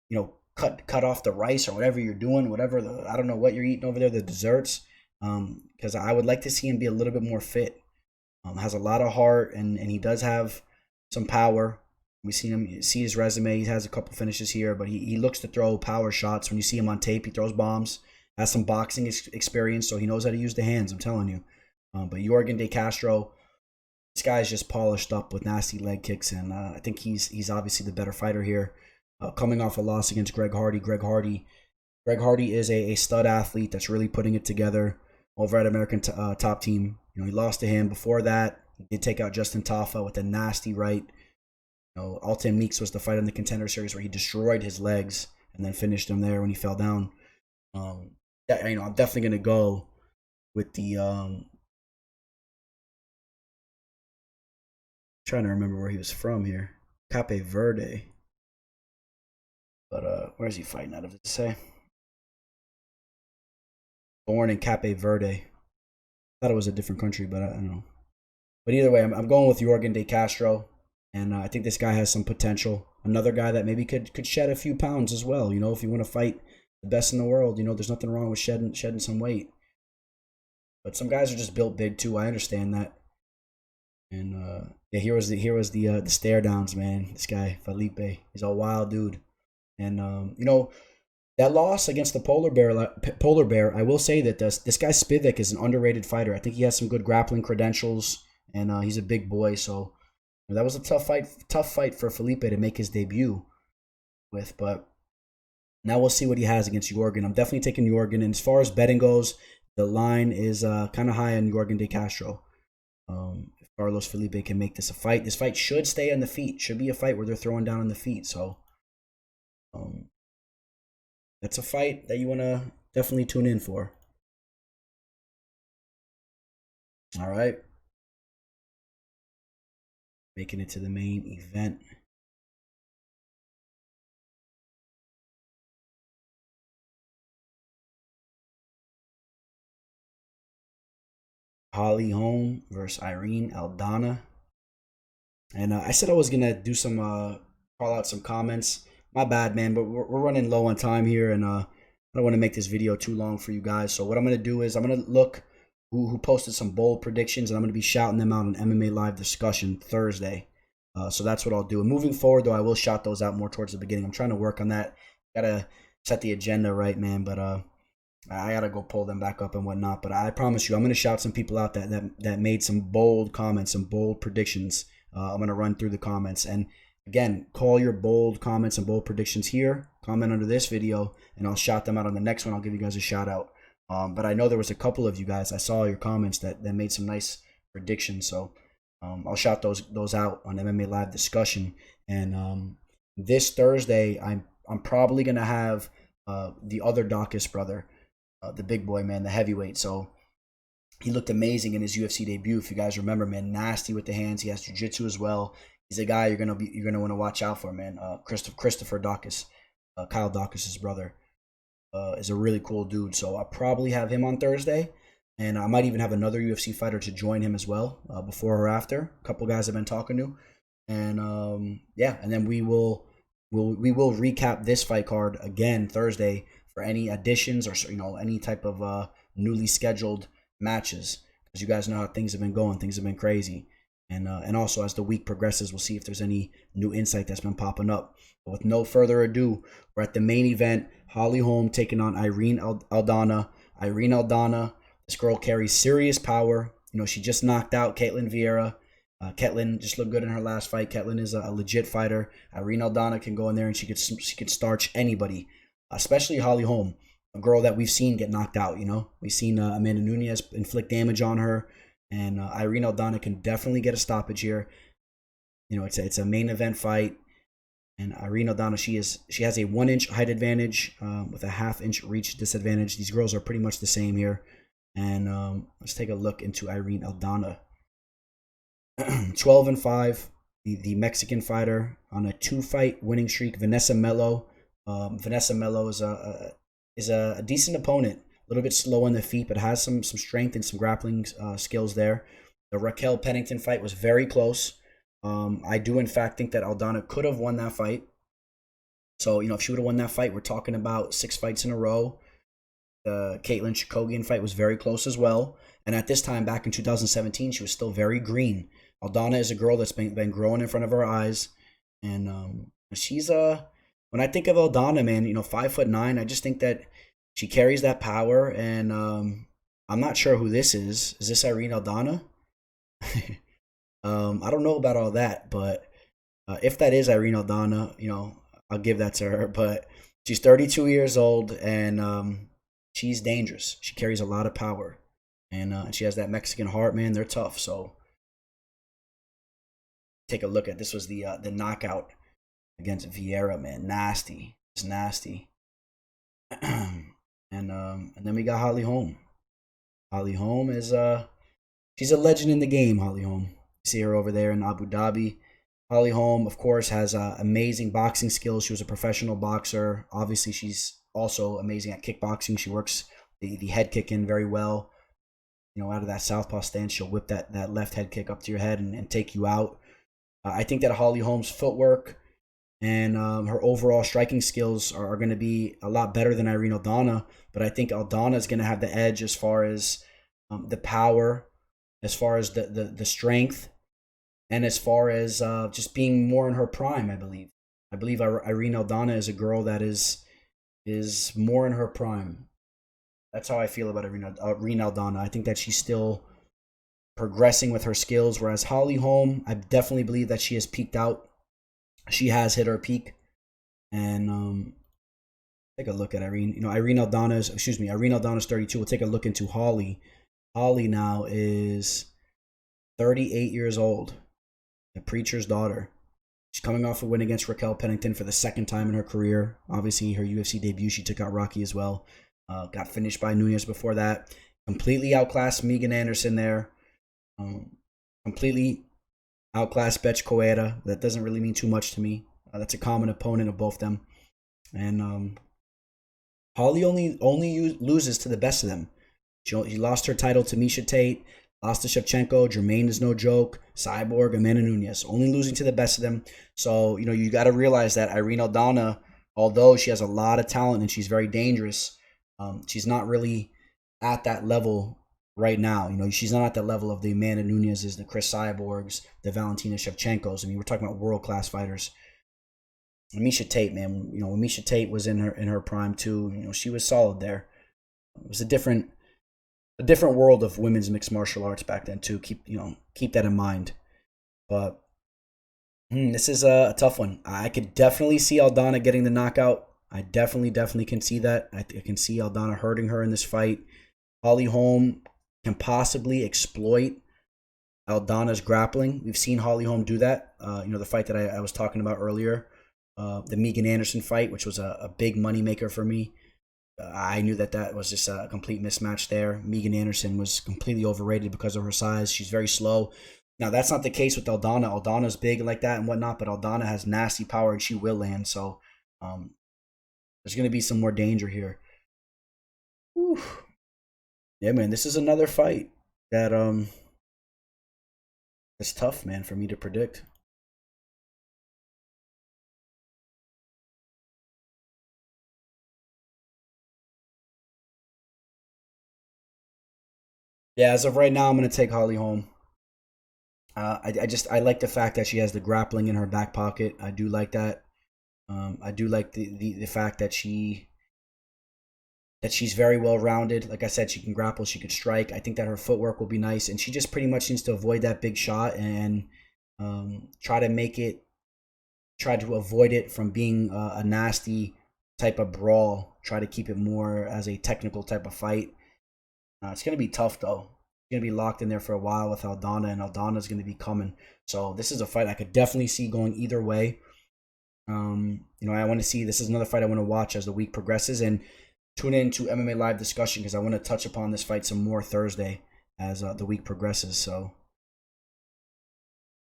You know, cut off the rice or whatever you're doing, whatever I don't know what you're eating over there, the desserts. Because I would like to see him be a little bit more fit. Has a lot of heart, and he does have some power. We see his resume. He has a couple finishes here, but he looks to throw power shots. When you see him on tape, he throws bombs. Has some boxing experience, so he knows how to use the hands. I'm telling you. But Yorgan de Castro, this guy's just polished up with nasty leg kicks, and I think he's obviously the better fighter here. Coming off a loss against Greg Hardy. Greg Hardy is a stud athlete that's really putting it together over at American Top Team. You know, he lost to him. Before that, he did take out Justin Tafa with a nasty right. You know, Alton Meeks was the fight in the Contender Series where he destroyed his legs and then finished him there when he fell down. I'm definitely gonna go with the trying to remember where he was from here. Cape Verde. But where's he fighting out of? Did it say? Born in Cape Verde. Thought it was a different country, but I don't know. But either way, I'm going with Yorgan de Castro, and I think this guy has some potential. Another guy that maybe could shed a few pounds as well. You know, if you want to fight the best in the world, you know, there's nothing wrong with shedding some weight. But some guys are just built big too. I understand that. And yeah, here was the stare downs, man. This guy Felipe, he's a wild dude. And you know, that loss against the polar bear, I will say that this guy Spivak is an underrated fighter. I think he has some good grappling credentials, and he's a big boy. So that was a tough fight for Felipe to make his debut with. But now we'll see what he has against Yorgan. I'm definitely taking Yorgan. And as far as betting goes, the line is kind of high on Yorgan de Castro. If Carlos Felipe can make this a fight, this fight should stay on the feet. Should be a fight where they're throwing down on the feet. So that's a fight that you want to definitely tune in for. All right. Making it to the main event. Holm versus Irene Aldana. And I said I was going to do some, call out some comments. My bad, man, but we're running low on time here, and I don't want to make this video too long for you guys. So what I'm going to do is I'm going to look who posted some bold predictions, and I'm going to be shouting them out on MMA Live Discussion Thursday. So that's what I'll do. And moving forward, though, I will shout those out more towards the beginning. I'm trying to work on that. Got to set the agenda right, man, but I got to go pull them back up and whatnot. But I promise you, I'm going to shout some people out that made some bold comments, some bold predictions. I'm going to run through the comments. And again, call your bold comments and bold predictions here. Comment under this video, and I'll shout them out on the next one. I'll give you guys a shout out. But I know there was a couple of you guys. I saw your comments that made some nice predictions. So I'll shout those out on MMA Live Discussion. And this Thursday, I'm probably gonna have the other Dawkins brother, the big boy, man, the heavyweight. So he looked amazing in his UFC debut. If you guys remember, man, nasty with the hands. He has jiu-jitsu as well. He's a guy you're gonna want to watch out for, man. Christopher Dawkins, Kyle Dawkins' brother, is a really cool dude. So I'll probably have him on Thursday, and I might even have another UFC fighter to join him as well, before or after. A couple guys I've been talking to, and yeah, and then we will recap this fight card again Thursday for any additions or any type of newly scheduled matches, because you guys know how things have been going. Things have been crazy. And also, as the week progresses, we'll see if there's any new insight that's been popping up. But with no further ado, we're at the main event. Holm taking on Irene Aldana. Irene Aldana, this girl carries serious power. You know, she just knocked out Ketlen Vieira. Ketlen just looked good in her last fight. Ketlen is a legit fighter. Irene Aldana can go in there and she could starch anybody, especially Holm, a girl that we've seen get knocked out. You know, we've seen Amanda Nunes inflict damage on her. And Irene Aldana can definitely get a stoppage here. You know, it's a main event fight. And Irene Aldana, she has a 1-inch height advantage with a 1/2-inch reach disadvantage. These girls are pretty much the same here. And let's take a look into Irene Aldana. 12-5, the Mexican fighter on a 2-fight winning streak. Vanessa Melo. Vanessa Melo is a decent opponent. A little bit slow on the feet, but has some strength and some grappling skills there. The Raquel Pennington fight was very close. I do, in fact, think that Aldana could have won that fight. So, if she would have won that fight, we're talking about 6 fights in a row. The Caitlin Chookagian fight was very close as well. And at this time, back in 2017, she was still very green. Aldana is a girl that's been growing in front of our eyes. And she's when I think of Aldana, man, 5'9", I just think that she carries that power. And I'm not sure who this is. Is this Irene Aldana? I don't know about all that, but if that is Irene Aldana, I'll give that to her. But she's 32 years old, and she's dangerous. She carries a lot of power, and she has that Mexican heart, man. They're tough. So take a look at this. Was the knockout against Vieira, man. Nasty. It's nasty. and then we got Holly Holm. Holly Holm is she's a legend in the game. Holly Holm. You see her over there in Abu Dhabi. Holly Holm, of course, has amazing boxing skills. She was a professional boxer. Obviously, she's also amazing at kickboxing. She works the head kick in very well. Out of that southpaw stance, she'll whip that left head kick up to your head and take you out. I think that Holly Holm's footwork and her overall striking skills are going to be a lot better than Irene Aldana. But I think Aldana is going to have the edge as far as the power, as far as the strength, and as far as just being more in her prime. I believe Irene Aldana is a girl that is more in her prime. That's how I feel about Irene Aldana. I think that she's still progressing with her skills, whereas Holly Holm, I definitely believe that she has peaked out. She has hit her peak. And take a look at Irene. Irene Aldana's 32. We'll take a look into Holly. Holly now is 38 years old. The preacher's daughter. She's coming off a win against Raquel Pennington for the second time in her career. Obviously, her UFC debut, she took out Rocky as well. Got finished by Nunes before that. Completely outclassed Megan Anderson there. Completely outclassed Betch Coeta. That doesn't really mean too much to me. That's a common opponent of both them. And Holly only loses to the best of them. She lost her title to Miesha Tate. Lost to Shevchenko. Germaine is no joke. Cyborg, Amanda Nunes. Only losing to the best of them. So, you got to realize that Irene Aldana, although she has a lot of talent and she's very dangerous, she's not really at that level right now. She's not at that level of the Amanda Nuneses, the Chris Cyborgs, the Valentina Shevchenkos. We're talking about world-class fighters. And Miesha Tate, man, when Miesha Tate was in her prime too, she was solid there. It was a different world of women's mixed martial arts back then too. Keep that in mind. But this is a tough one. I could definitely see Aldana getting the knockout. I definitely can see that. I can see Aldana hurting her in this fight. Holly Holm can possibly exploit Aldana's grappling. We've seen Holly Holm do that. The fight that I was talking about earlier, the Megan Anderson fight, which was a big moneymaker for me. I knew that was just a complete mismatch there. Megan Anderson was completely overrated because of her size. She's very slow. Now, that's not the case with Aldana. Aldana's big like that and whatnot, but Aldana has nasty power and she will land. So there's going to be some more danger here. Whew. Yeah, man, this is another fight that it's tough, man, for me to predict. Yeah, as of right now, I'm going to take Holly Holm. I like the fact that she has the grappling in her back pocket. I do like that. I do like the fact that she's very well rounded. Like I said, she can grapple, she can strike. I think that her footwork will be nice, and she just pretty much needs to avoid that big shot and try to avoid it from being a nasty type of brawl. Try to keep it more as a technical type of fight. It's going to be tough, though. It's going to be locked in there for a while with Aldana, and Aldana's going to be coming. So this is a fight I could definitely see going either way. I want to see, this is another fight I want to watch as the week progresses, and tune in to MMA Live Discussion because I want to touch upon this fight some more Thursday as the week progresses. So,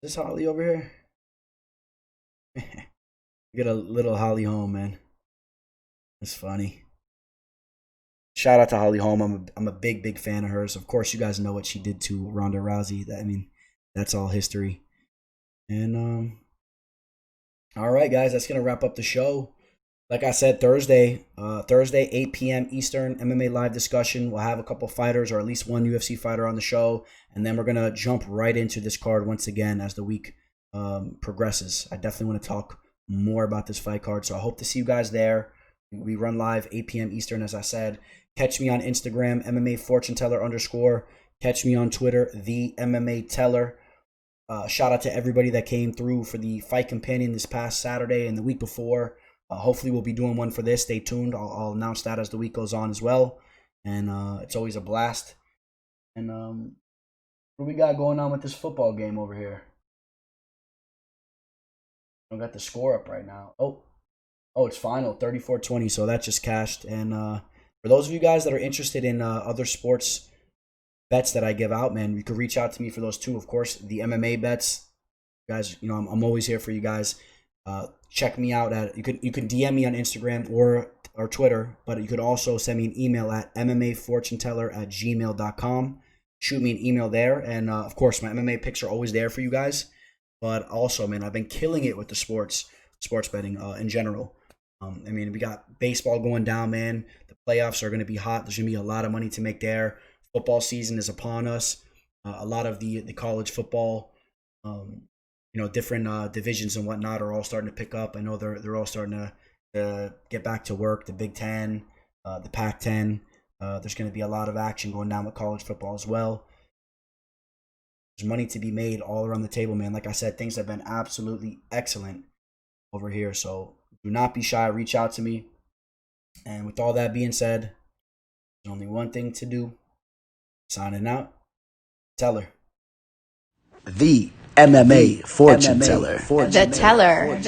is this Holly over here? Get a little Holly Holm, man. It's funny. Shout out to Holly Holm. I'm a big fan of hers. Of course, you guys know what she did to Ronda Rousey. That's all history. And all right, guys, that's gonna wrap up the show. Like I said, Thursday, 8 p.m. Eastern, MMA live discussion. We'll have a couple fighters, or at least one UFC fighter on the show, and then we're gonna jump right into this card once again as the week progresses. I definitely want to talk more about this fight card, so I hope to see you guys there. We run live 8 p.m. Eastern, as I said. Catch me on Instagram, MMA Fortune Teller _ Catch me on Twitter, the MMA Teller. Shout out to everybody that came through for the Fight Companion this past Saturday and the week before. Hopefully we'll be doing one for this. Stay tuned. I'll announce that as the week goes on as well. And it's always a blast. And what we got going on with this football game over here? I got the score up right now. Oh, it's final, 34-20. So that just cashed. And for those of you guys that are interested in other sports bets that I give out, man, you can reach out to me for those too. Of course, the MMA bets, guys. You know, I'm always here for you guys. Check me out at you can DM me on Instagram or Twitter, but you could also send me an email at mmafortuneteller@gmail.com. Shoot me an email there, and of course, my MMA picks are always there for you guys. But also, man, I've been killing it with the sports betting in general. I mean, we got baseball going down, man. The playoffs are going to be hot. There's going to be a lot of money to make there. Football season is upon us. A lot of the college football, different divisions and whatnot are all starting to pick up. I know they're all starting to get back to work. The Big Ten, the Pac-10. There's going to be a lot of action going down with college football as well. There's money to be made all around the table, man. Like I said, things have been absolutely excellent over here. So do not be shy. Reach out to me. And with all that being said, there's only one thing to do. Signing out. Teller. The MMA Fortune Teller. The teller.